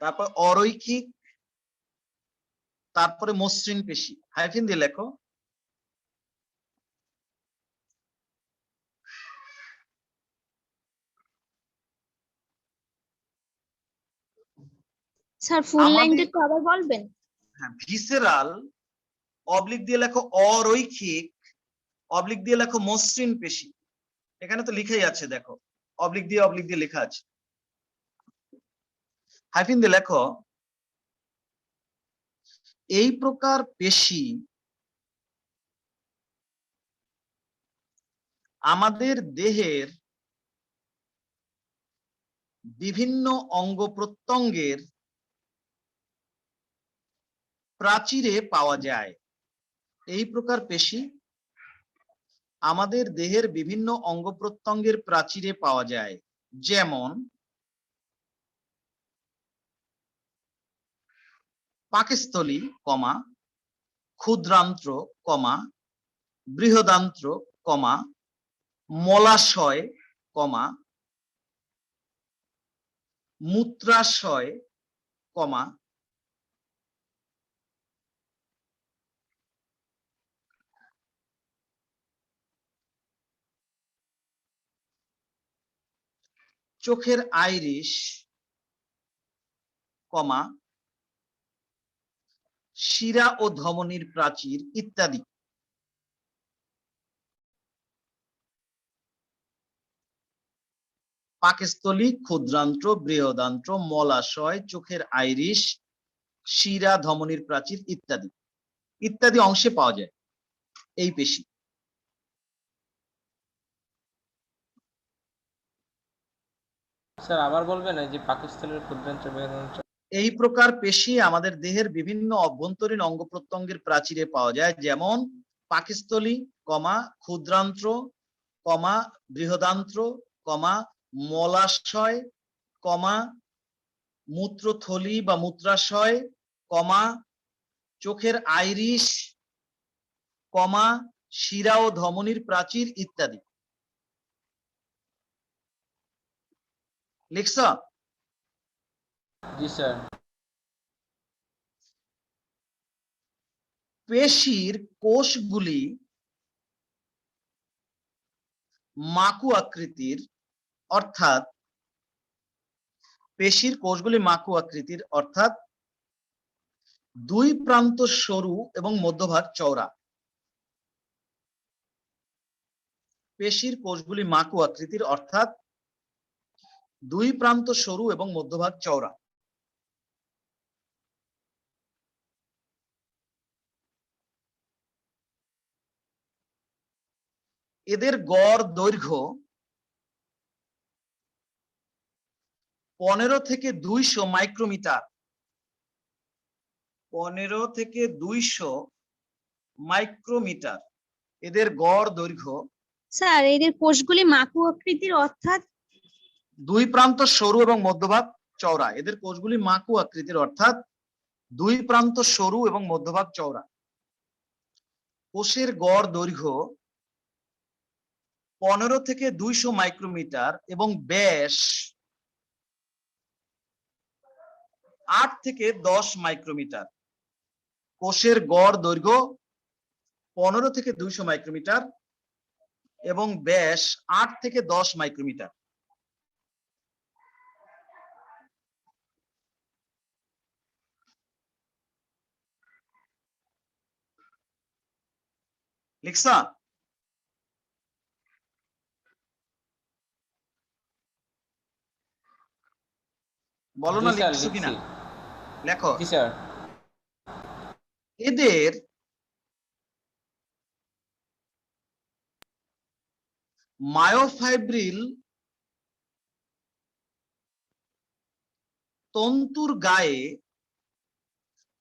তারপর অরৈখিক, তারপরে মসৃণ পেশি, হাইফেন দিয়ে লেখো। স্যার ফুল লাইনটা একটু আবার বলবেন? হ্যাঁ, ভিসেরাল, অবলিক দিয়ে লেখো অরৈখিক, অবলিক দিয়ে লেখো মসৃণ পেশি। এখানে তো লিখাই আছে, দেখো অবলিক দিয়ে লেখা আছে, হাইফেন দিয়ে লেখো। এই প্রকার পেশি আমাদের দেহের বিভিন্ন অঙ্গ প্রত্যঙ্গের প্রাচীরে পাওয়া যায়। এই প্রকার পেশি আমাদের দেহের বিভিন্ন অঙ্গ প্রত্যঙ্গের প্রাচীরে পাওয়া যায়, যেমন পাকস্থলী, ক্ষুদ্রান্ত্র, বৃহদান্ত্র, মলাশয়, মূত্রাশয়, চোখের আইরিশ, শিরা ও ধমনীর প্রাচীর ইত্যাদি। পাকস্থলী, ক্ষুদ্রান্ত্র, বৃহদান্ত্র, মলাশয়, চোখের আইরিশ, শিরা, ধমনীর প্রাচীর ইত্যাদি ইত্যাদি অংশে পাওয়া যায় এই পেশি। স্যার আবার বলবেন এই যে পাকস্থলীর ক্ষুদ্রাঞ্চল বৃহদাঞ্চল। এই প্রকার পেশি আমাদের দেহের বিভিন্ন অভ্যন্তরীণ অঙ্গ প্রত্যঙ্গের প্রাচীরে পাওয়া যায়, যেমন পাকস্থলী, ক্ষুদ্রান্ত্র, বৃহদান্ত্র, মলাশয়, মূত্রথলি বা মূত্রাশয়, চোখের আইরিশ, শিরা ও ধমনীর প্রাচীর ইত্যাদি। লিখছ? জি স্যার। পেশির কোষগুলি মাকু আকৃতির, অর্থাৎ দুই প্রান্ত সরু এবং মধ্যভাগ চওড়া। পেশির কোষগুলি মাকু আকৃতির, অর্থাৎ দুই প্রান্ত সরু এবং মধ্যভাগ চওড়া। এদের গড় দৈর্ঘ্য 15 থেকে 200 মাইক্রোমিটার। 15 থেকে 200 মাইক্রোমিটার এদের গড় দৈর্ঘ্য। স্যার এদের কোষগুলি মাকু আকৃতির, অর্থাৎ দুই প্রান্ত সরু এবং মধ্যভাগ চওড়া। এদের কোষগুলি মাকু আকৃতির, অর্থাৎ দুই প্রান্ত সরু এবং মধ্যভাগ চওড়া। কোষের গড় দৈর্ঘ্য 15 থেকে 200 মাইক্রোমিটার এবং ব্যাস 8 থেকে 10 মাইক্রোমিটার। কোষের গড় দৈর্ঘ্য 15 থেকে 200 মাইক্রোমিটার এবং ব্যাস 8 থেকে 10 মাইক্রোমিটার। লিখছা? বলো না জি স্যার লিখছো কিনা, লিখছি। লেখো। জি স্যার। এদের মায়োফাইব্রিল তন্তুর গায়ে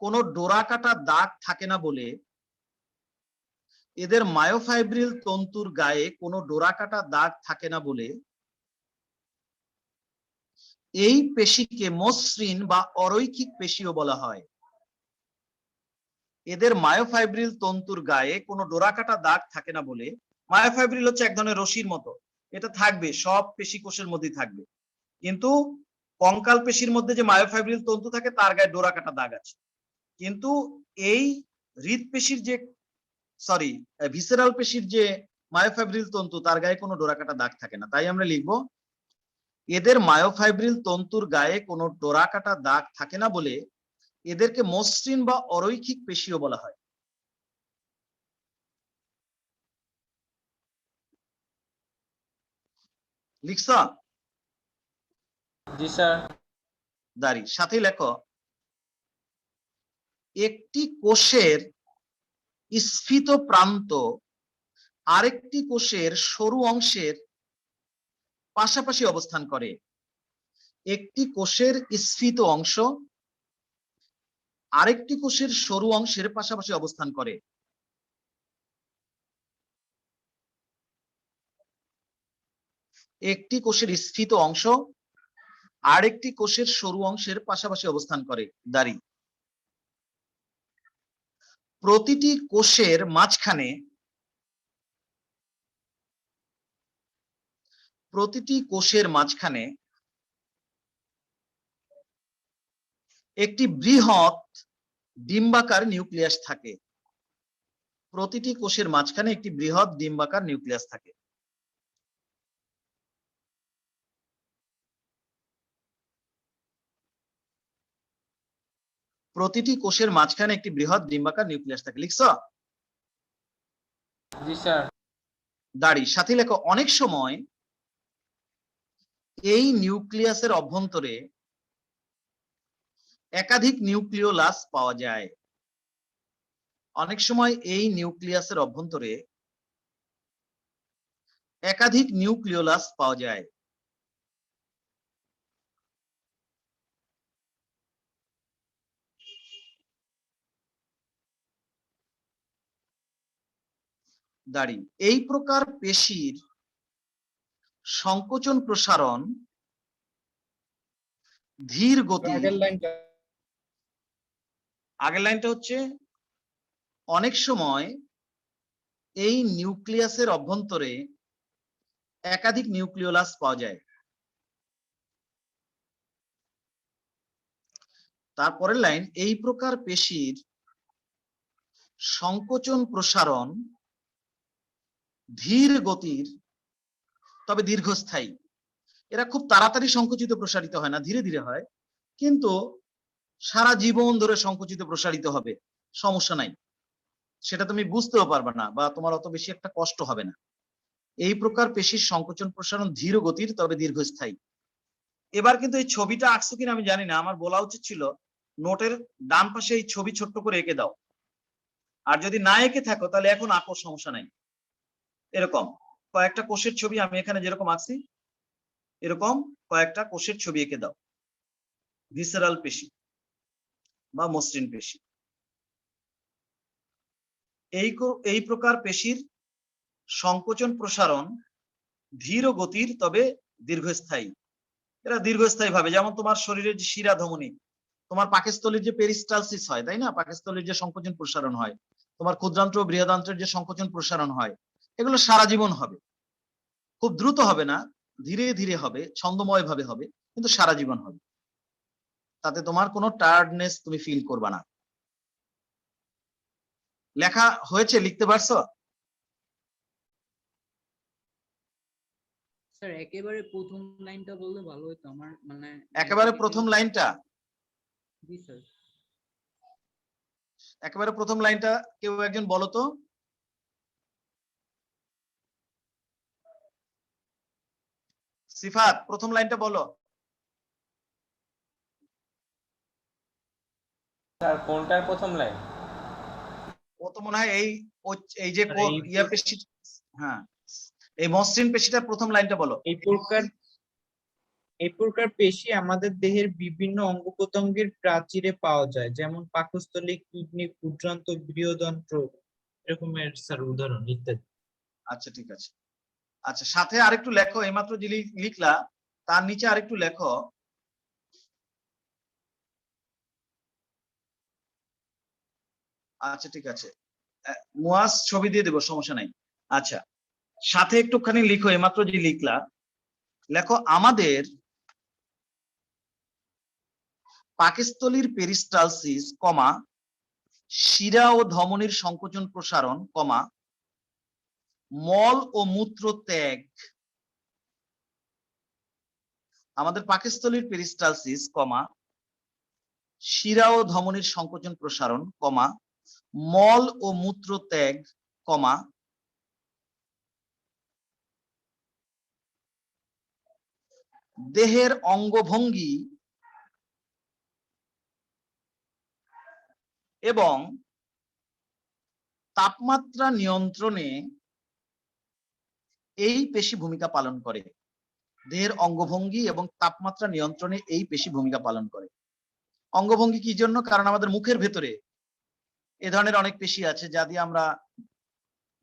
কোনো ডোরাকাটা দাগ থাকে না বলে, এদের মায়োফাইব্রিল তন্তুর গায়ে কোনো ডোরাকাটা দাগ থাকে না বলে এই পেশিকে মসৃণ বা অরৈখিক পেশিও বলা হয়। এদের মায়োফাইব্রিল তন্তুর গায়ে কোনো ডোরাকাটা দাগ থাকে না বলে, মায়োফাইব্রিল হচ্ছে এক ধরনের রশির মতো, এটা থাকবে সব পেশি কোষের মধ্যেই থাকবে, কিন্তু কঙ্কাল পেশির মধ্যে যে মায়োফাইব্রিল তন্তু থাকে তার গায়ে ডোরাকাটা দাগ আছে। কিন্তু এই হৃদপেশির যে ভিসেরাল পেশির যে মায়োফাইব্রিল তন্তু তার গায়ে কোনো ডোরাকাটা দাগ থাকে না। তাই আমরা লিখবো এদের মায়োফাইব্রিল তন্তুর গায়ে কোনো ডোরাকাটা দাগ থাকে না বলে এদেরকে মসৃণ বা অরৈখিক পেশিও বলা হয়। লিখছা? জি স্যার। দাঁড়ি সাথে লেখো, একটি কোষের স্ফীত প্রান্ত আরেকটি কোষের সরু অংশের পাশাপাশি অবস্থান করে। একটি কোষের স্ফীত অংশ আরেকটি কোষের সরু অংশের পাশাপাশি অবস্থান করে। একটি কোষের স্ফীত অংশ আরেকটি কোষের সরু অংশের পাশাপাশি অবস্থান করে। দাঁড়ি প্রতিটি কোষের মাঝখানে একটি বৃহৎ ডিম্বাকার নিউক্লিয়াস থাকে। প্রতিটি কোষের মাঝখানে একটি বৃহৎ ডিম্বাকার নিউক্লিয়াস থাকে। প্রতিটি কোষের মাঝখানে একটি বৃহৎ ডিম্বাকার নিউক্লিয়াস থাকে। লিখছো? জি স্যার। দাড়ি সাথে লেখো অনেক সময় এই নিউক্লিয়াসের অভ্যন্তরে একাধিক নিউক্লিওলাস পাওয়া যায়। অনেক সময় এই নিউক্লিয়াসের অভ্যন্তরে একাধিক নিউক্লিওলাস পাওয়া যায়। দাড়ি এই প্রকার পেশির সংকোচন প্রসারণ ধীর গতি। আগের লাইনটা আগের লাইনটা হচ্ছে অনেক সময় এই নিউক্লিয়াসের অভ্যন্তরে একাধিক নিউক্লিওলাস পাওয়া যায়। তারপরের লাইন এই প্রকার পেশির সংকোচন প্রসারণ ধীর গতির তবে দীর্ঘস্থায়ী। এরা খুব তাড়াতাড়ি সংকুচিত প্রসারিত হয় না, ধীরে ধীরে হয়, কিন্তু সারা জীবন ধরে সংকুচিত প্রসারিত হবে, সমস্যা নাই, সেটা তুমি বুঝতেও পারবে না বা তোমার অত বেশি একটা কষ্ট হবে না। এই প্রকার পেশির সংকোচন প্রসারণ ধীর গতির তবে দীর্ঘস্থায়ী। এবার কিন্তু এই ছবিটা আঁকছো কিনা আমি জানি না, আমার বলা উচিত ছিল নোটের ডান পাশে এই ছবি ছোট্ট করে এঁকে দাও, আর যদি না এঁকে থাকো তাহলে এখন আঁকো, সমস্যা নাই। এরকম কয়েকটা কোষের ছবি আমি এখানে যেরকম আঁকছি এরকম কয়েকটা কোষের ছবি এঁকে দাও। ভিসেরাল পেশি বা মসৃণ পেশি, এই প্রকার পেশির সংকোচন প্রসারণ ধীর গতির তবে দীর্ঘস্থায়ী। এরা দীর্ঘস্থায়ী ভাবে, যেমন তোমার শরীরের যে শিরা ধমনী, তোমার পাকস্থলীর যে পেরিস্টালসিস হয়, তাই না, পাকস্থলীর যে সংকোচন প্রসারণ হয়, তোমার ক্ষুদ্রান্ত্র ও বৃহদান্ত্রের যে সংকোচন প্রসারণ হয়, এগুলো সারা জীবন হবে, খুব দ্রুত হবে না, ধীরে ধীরে হবে, ছন্দময় ভাবে হবে, কিন্তু সারা জীবন হবে, তাতে তোমার কোনো টায়ার্ডনেস তুমি ফিল করবে না। লেখা হয়েছে, লিখতে পারছো? স্যার একেবারে প্রথম লাইনটা বললে ভালো হতো আমার, মানে একেবারে প্রথম লাইনটা, জি স্যার। একেবারে প্রথম লাইনটা কেউ একজন বলো তো। সিফাত, প্রথম লাইনটা বলো। স্যার কোনটার প্রথম লাইন? ও তো মনে হয় এই যে আর এই ইয়া পেশি, হ্যাঁ, এই মসৃণ পেশিটার প্রথম লাইনটা বলো। এই প্রকার পেশি আমাদের দেহের বিভিন্ন অঙ্গ প্রত্যঙ্গের প্রাচীরে পাওয়া যায়, যেমন পাকস্থলী, কিডনি, ক্ষুদ্রান্ত, বৃহদান্ত্র, এরকমের স্যার উদাহরণ ইত্যাদি। আচ্ছা ঠিক আছে, আচ্ছা সাথে আরেকটু লেখো, এইমাত্র যে লিখলা তার নিচে আরেকটু লেখো। আচ্ছা ঠিক আছে, মুয়াজ ছবি দিয়ে দেবো, সমস্যা নাই। আচ্ছা সাথে একটুখানি লিখো, এইমাত্র যে লিখলা লেখো, আমাদের পাকস্থলীর পেরিস্টালসিস, কমা, শিরা ও ধমনীর সংকোচন প্রসারণ, কমা, মল ও মূত্র ত্যাগ, আমাদের পাকস্থলীর পেরিস্টালসিস, কমা, শিরা ও ধমনীর সংকোচন প্রসারণ, কমা, মল ও মূত্র ত্যাগ, কমা, দেহের অঙ্গভঙ্গি এবং তাপমাত্রা নিয়ন্ত্রণে এই পেশি ভূমিকা পালন করে। দেহের অঙ্গভঙ্গি এবং তাপমাত্রা নিয়ন্ত্রণে এই পেশি ভূমিকা পালন করে। অঙ্গভঙ্গি কি জন্য? কারণ আমাদের মুখের ভেতরে এ ধরনের অনেক পেশি আছে যা দিয়ে আমরা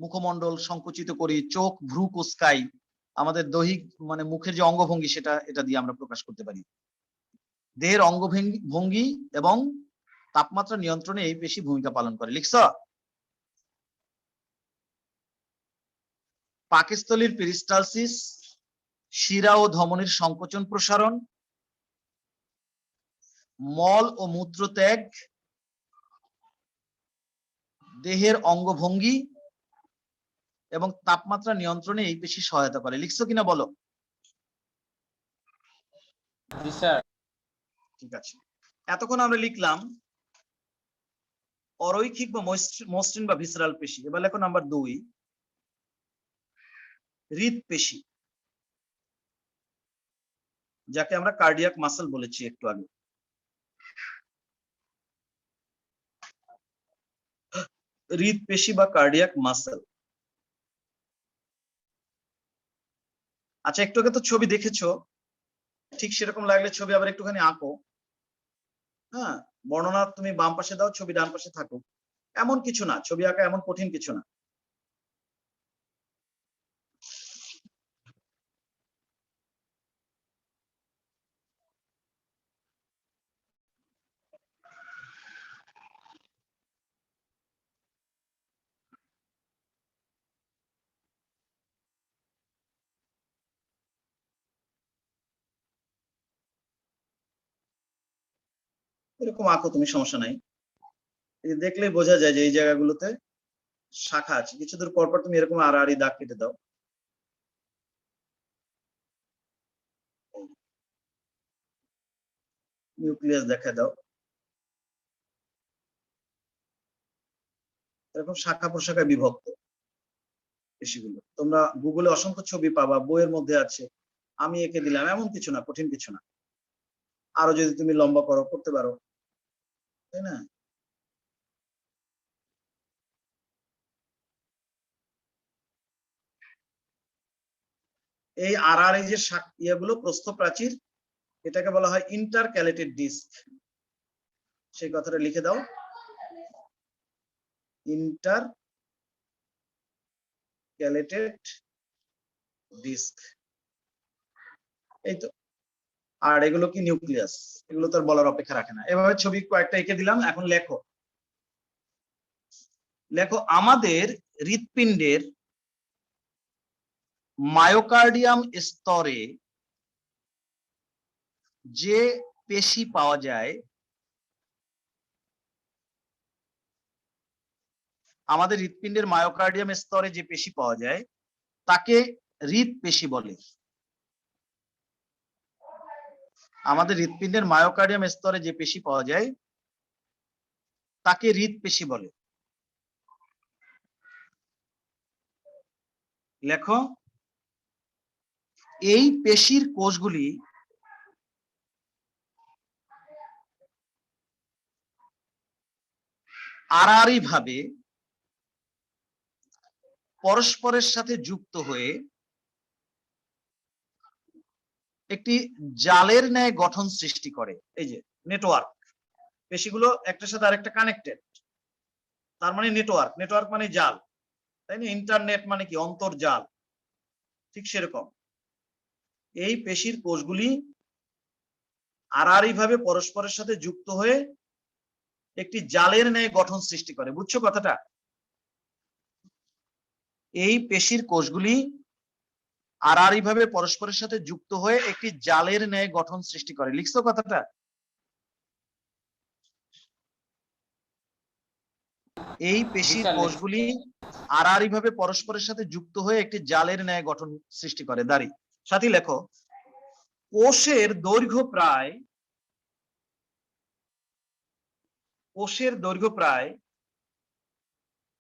মুখমণ্ডল সংকুচিত করি, চোখ ভ্রু কুঁচকাই, আমাদের দৈহিক মানে মুখের যে অঙ্গভঙ্গি সেটা এটা দিয়ে আমরা প্রকাশ করতে পারি। দেহের অঙ্গভঙ্গি এবং তাপমাত্রা নিয়ন্ত্রণে এই পেশি ভূমিকা পালন করে। লিখছ? পাকস্থলীর পেরিস্টালসিস, শিরা ও ধমনীর সংকোচন প্রসারণ, মল ও মূত্র ত্যাগ, দেহের অঙ্গভঙ্গি এবং তাপমাত্রা নিয়ন্ত্রণে এই পেশি সহায়তা করে। লিখছো কিনা বলো। জি স্যার। ঠিক আছে, এতক্ষণ আমরা লিখলাম অরৈখিক বা মসৃণ বা ভিসরাল পেশি। এবার লেখো নাম্বার 2, হৃদপেশি, যাকে আমরা কার্ডিয়াক মাসল বলেছি একটু আগে। হৃদপেশি বা কার্ডিয়াক মাসল। আচ্ছা, একটু আগে তো ছবি দেখেছো, ঠিক সেরকম লাগলে ছবি আবার একটুখানি আঁকো। হ্যাঁ, বর্ণনা তুমি বাম পাশে দাও, ছবি ডান পাশে থাকুক, এমন কিছু না, ছবি আঁকা এমন কঠিন কিছু না। এরকম আঁকো তুমি, সমস্যা নাই। এই যে দেখলেই বোঝা যায় যে এই জায়গাগুলোতে শাখা আছে, কিছু দূর পর পর তুমি এরকম আড়াআড়ি দাগ কেটে দাও। নিউক্লিয়াস দেখা দাও, এরকম শাখা প্রশাখায় বিভক্ত পেশিগুলো। তোমরা গুগলে অসংখ্য ছবি পাবা, বইয়ের মধ্যে আছে, আমি এঁকে দিলাম, এমন কিছু না, কঠিন কিছু না। আরো যদি তুমি লম্বা করো করতে পারো, তাই না? এই আড়াআড়ি যে ইয়েগুলো প্রস্থ প্রাচীর, এটাকে বলা হয় ইন্টারক্যালেটেড ডিস্ক। সেই কথাটা লিখে দাও, ইন্টারক্যালেটেড ডিস্ক। এই তো। আর এগুলো কি নিউক্লিয়াস, এগুলো তো আর বলার অপেক্ষা রাখে না। এভাবে ছবি কয়েকটা এঁকে দিলাম, এখন লেখো। লেখো, আমাদের হৃৎপিণ্ডের মায়োকার্ডিয়াম স্তরে যে পেশি পাওয়া যায়, আমাদের হৃৎপিণ্ডের মায়োকার্ডিয়াম স্তরে যে পেশি পাওয়া যায় তাকে হৃৎপেশি বলে। আমাদের হৃৎপিণ্ডের মায়োকার্ডিয়াম স্তরে যে পেশি পাওয়া যায় তাকে হৃৎপেশি বলে। লেখো, এই পেশির কোষগুলি আড়াআড়ি ভাবে পরস্পরের সাথে যুক্ত হয়ে একটি জালের ন্যায় গঠন সৃষ্টি করে। এই যে নেটওয়ার্ক, পেশিগুলো একটার সাথে আরেকটা কানেক্টেড, তার মানে নেটওয়ার্ক। নেটওয়ার্ক মানে জাল, তাই না? ইন্টারনেট মানে কি? অন্তর্জাল। ঠিক সেরকম এই পেশির কোষগুলি আড়াআড়ি ভাবে পরস্পরের সাথে যুক্ত হয়ে একটি জালের ন্যায় গঠন সৃষ্টি করে। বুঝছো কথাটা? এই পেশির কোষগুলি আড়াআড়ি ভাবে পরস্পরের সাথে যুক্ত হয়ে একটি জালের ন্যায় গঠন সৃষ্টি করে। লিখছো কথাটা? এই পেশির কোষগুলি আড়াআড়ি ভাবে পরস্পরের সাথে যুক্ত হয়ে একটি জালের ন্যায় গঠন সৃষ্টি করে। দাঁড়ি সাথী লেখো, কোষের দৈর্ঘ্য প্রায়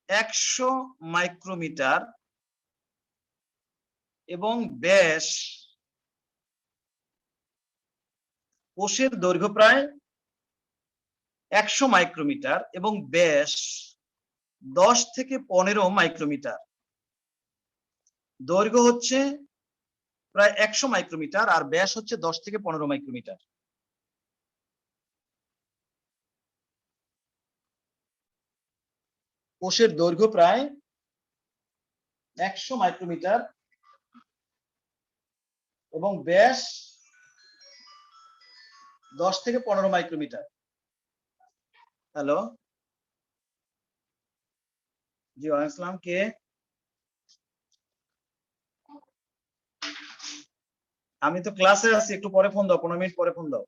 100 মাইক্রোমিটার এবং ব্যাস, কোষের দৈর্ঘ্য প্রায় 100 মাইক্রোমিটার এবং ব্যাস 10 থেকে 15 মাইক্রোমিটার। দৈর্ঘ্য হচ্ছে প্রায় 100 মাইক্রোমিটার আর ব্যাস হচ্ছে 10 থেকে 15 মাইক্রোমিটার। কোষের দৈর্ঘ্য প্রায় 100 মাইক্রোমিটার এবং ব্যাস 10 থেকে 15 মাইক্রোমিটার। হ্যালো, জি ওয়ালাইকুম আসসালাম, কে? আমি তো ক্লাসে আছি, একটু পরে ফোন দাও, 15 মিনিট পরে ফোন দাও।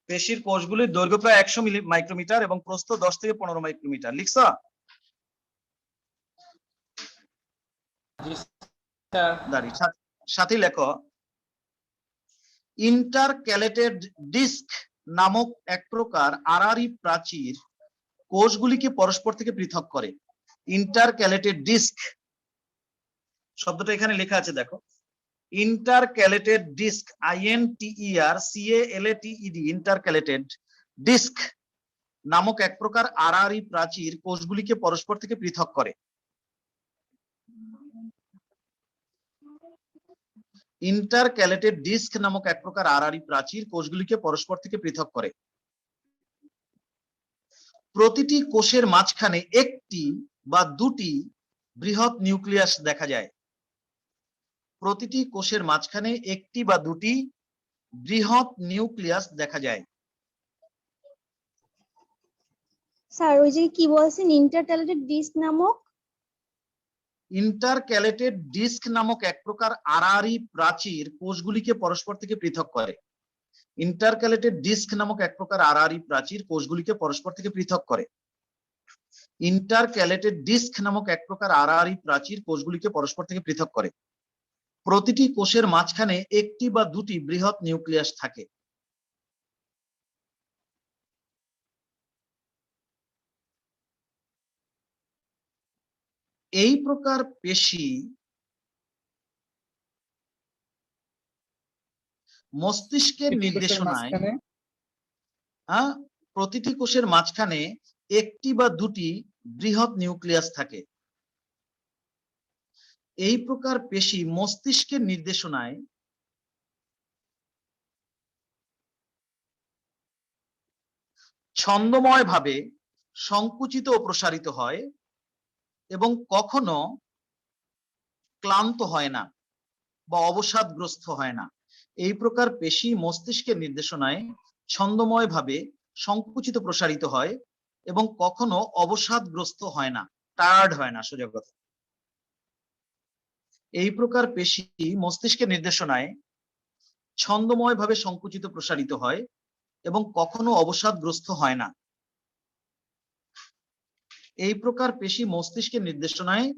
পেশির কোষগুলির দৈর্ঘ্য প্রায় 100 মাইক্রোমিটার এবং প্রস্থ 10 থেকে 15 মাইক্রোমিটার। লিখছো? দাঁড়ি সাথে লেখো, ইন্টারক্যালেটেড ডিস্ক নামক এক প্রকার আড়াআড়ি প্রাচীর কোষগুলিকে পরস্পর থেকে পৃথক করে। ইন্টারক্যালেটেড ডিস্ক শব্দটা এখানে লেখা আছে দেখো, intercalated disc, INTERCALATED, intercalated disc নামক এক প্রকার আড়াআড়ি প্রাচীর কোষগুলিকে পরস্পর থেকে পৃথক করে। ইন্টারক্যালেটেড ডিস্ক নামক এক প্রকার আড়াআড়ি প্রাচীর কোষগুলিকে পরস্পর থেকে পৃথক করে। প্রতিটি কোষের মাঝখানে একটি বা দুটি বৃহৎ নিউক্লিয়াস দেখা যায়। প্রতিটি কোষের মাঝখানে একটি বা দুটি বৃহৎ নিউক্লিয়াস দেখা যায়। স্যার ওই যে কি বলছেন ইন্টারক্যালেটেড ডিস্ক নামক? ইন্টারক্যালেটেড ডিস্ক নামক এক প্রকার আড়াআড়ি প্রাচীর কোষগুলিকে পরস্পর থেকে পৃথক করে। ইন্টারক্যালেটেড ডিস্ক নামক এক প্রকার আড়াআড়ি প্রাচীর কোষগুলিকে পরস্পর থেকে পৃথক করে। ইন্টারক্যালেটেড ডিস্ক নামক এক প্রকার আড়াআড়ি প্রাচীর কোষগুলিকে পরস্পর থেকে পৃথক করে। প্রতিটি কোষের মাঝখানে একটি বা দুটি বৃহৎ নিউক্লিয়াস থাকে। এই প্রকার পেশি মস্তিষ্কের একটি কোষের নির্দেশনায় মাঝখানে প্রতিটি কোষের মাঝখানে একটি বা দুটি বৃহৎ নিউক্লিয়াস থাকে। এই প্রকার পেশি মস্তিষ্কের নির্দেশনায় ছন্দময়ভাবে সংকুচিত ও প্রসারিত হয় এবং কখনো ক্লান্ত হয় না বা অবসাদগ্রস্ত হয় না। এই প্রকার পেশি মস্তিষ্কের নির্দেশনায় ছন্দময়ভাবে সংকুচিত প্রসারিত হয় এবং কখনো অবসাদগ্রস্ত হয় না, টায়ার্ড হয় না, সোজা কথা। এই প্রকার পেশি মস্তিষ্কের নির্দেশনায় ছন্দময়ভাবে সংকুচিত প্রসারিত হয় এবং কখনো অবসাদগ্রস্ত হয় না। এই প্রকার পেশি মস্তিষ্কের নির্দেশনায়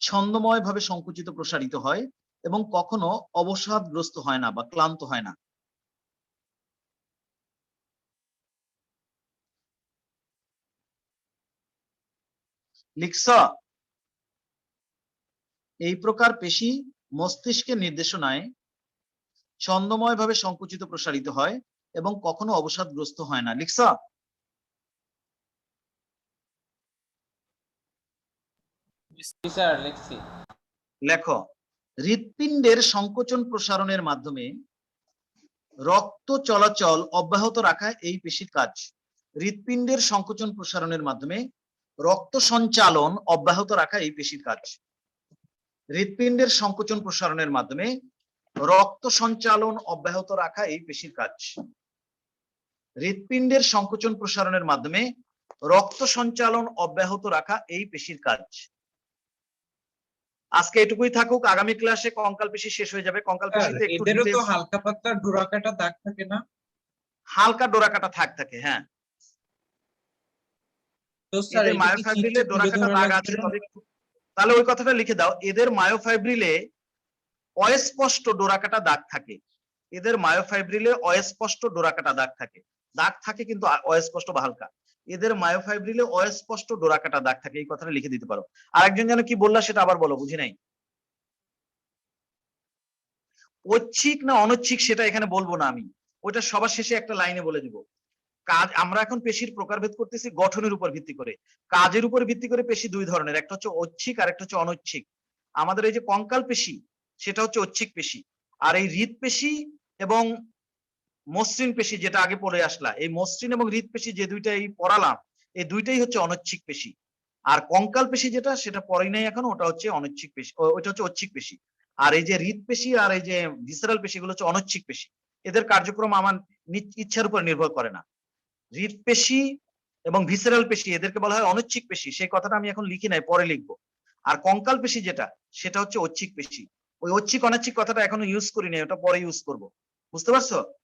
ছন্দময়ভাবে সংকুচিত প্রসারিত হয় এবং কখনো অবসাদগ্রস্ত হয় না বা ক্লান্ত হয় না। লিখছ? এই প্রকার পেশি মস্তিষ্কের নির্দেশনায় ছন্দময়ভাবে সংকুচিত প্রসারিত হয় এবং কখনো অবসাদগ্রস্ত হয় না। লিখছ? জি স্যার, লিখছি। লেখো, হৃৎপিণ্ডের সংকোচন প্রসারণের মাধ্যমে রক্ত চলাচল অব্যাহত রাখা এই পেশির কাজ। হৃৎপিণ্ডের সংকোচন প্রসারণের মাধ্যমে রক্ত সঞ্চালন অব্যাহত রাখা এই পেশির কাজ। হৃৎপিণ্ডের সংকোচন প্রসারণের মাধ্যমে রক্ত সঞ্চালন অব্যাহত রাখা এই পেশির কাজ। হৃৎপিণ্ডের সংকোচন প্রসারণের মাধ্যমে রক্ত সঞ্চালন অব্যাহত রাখা এই পেশির কাজ। আজকে এটুকুই থাকুক, আগামী ক্লাসে কঙ্কাল পেশি শেষ হয়ে যাবে। কঙ্কাল পেশিতে একটু এদেরও তো details- হালকা পাতলা ডোরাকাটা দাগ থাকে না? হালকা ডোরাকাটা থাকে, হ্যাঁ। তো স্যার এদের এটা কি মায়োফাইব্রিলে চিত্রে তুলে ডোরাকাটা ধরা দাগ লাগবে আছে, না? তবে তাহলে ওই কথাটা লিখে দাও, এদের মায়োফাইব্রিলে অস্পষ্ট ডোরাকাটা দাগ থাকে। এদের মায়োফাইব্রিলে অস্পষ্ট ডোরাকাটা দাগ থাকে কিন্তু অস্পষ্ট বা হালকা। এদের মায়োফাইব্রিলে অস্পষ্ট ডোরাকাটা দাগ থাকে, এই কথাটা লিখে দিতে পারো। আরেকজন যেন কি বললা সেটা আবার বলো, বুঝি নাই। ঐচ্ছিক না অনৈচ্ছিক সেটা এখানে বলবো না আমি, ওইটা সবার শেষে একটা লাইনে বলে দিব। কাজ, আমরা এখন পেশির প্রকারভেদ করতেছি গঠনের উপর ভিত্তি করে। কাজের উপর ভিত্তি করে পেশি দুই ধরনের, একটা হচ্ছে ঐচ্ছিক আর একটা হচ্ছে অনৈচ্ছিক। আমাদের এই যে কঙ্কাল পেশি সেটা হচ্ছে ঐচ্ছিক পেশি, আর এই হৃৎ পেশি এবং মসৃণ পেশি যেটা আগে পড়ে আসলা, এই মসৃণ এবং হৃৎ পেশি যে দুইটাই পড়ালাম, এই দুইটাই হচ্ছে অনৈচ্ছিক পেশি। আর কঙ্কাল পেশি যেটা, সেটা পড়াই নাই এখন, ওটা হচ্ছে অনৈচ্ছিক পেশি, ওইটা হচ্ছে ঐচ্ছিক পেশি। আর এই যে হৃৎ পেশি আর এই যে ভিসেরাল পেশি, গুলো হচ্ছে অনৈচ্ছিক পেশি। এদের কার্যক্রম আমার ইচ্ছার উপর নির্ভর করে না। হৃৎ পেশি এবং ভিসেরাল পেশি এদেরকে বলা হয় অনৈচ্ছিক পেশি, সেই কথাটা আমি এখন লিখি নাই, পরে লিখবো। আর কঙ্কাল পেশি যেটা, সেটা হচ্ছে ঐচ্ছিক পেশি। ওই ঐচ্ছিক অনৈচ্ছিক কথাটা এখনো ইউজ করি নাই, ওটা পরে ইউজ করব। বুঝতে পারছো?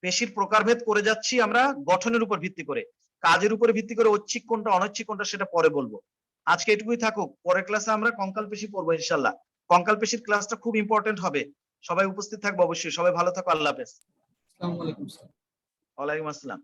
পেশির প্রকারভেদ করে যাচ্ছি আমরা গঠনের উপর ভিত্তি করে, কাজের উপর ভিত্তি করে ঐচ্ছিক কোনটা অনৈচ্ছিক কোনটা সেটা পরে বলবো। আজকে এটুকুই থাকুক, পরের ক্লাসে আমরা কঙ্কাল পেশি পড়বো ইনশাল্লাহ। কঙ্কাল পেশির ক্লাসটা খুব ইম্পর্টেন্ট হবে, সবাই উপস্থিত থাকবো অবশ্যই। সবাই ভালো থাকো, আল্লাহ হাফেজ। আসসালামু আলাইকুম স্যার। ওয়ালাইকুম আসসালাম।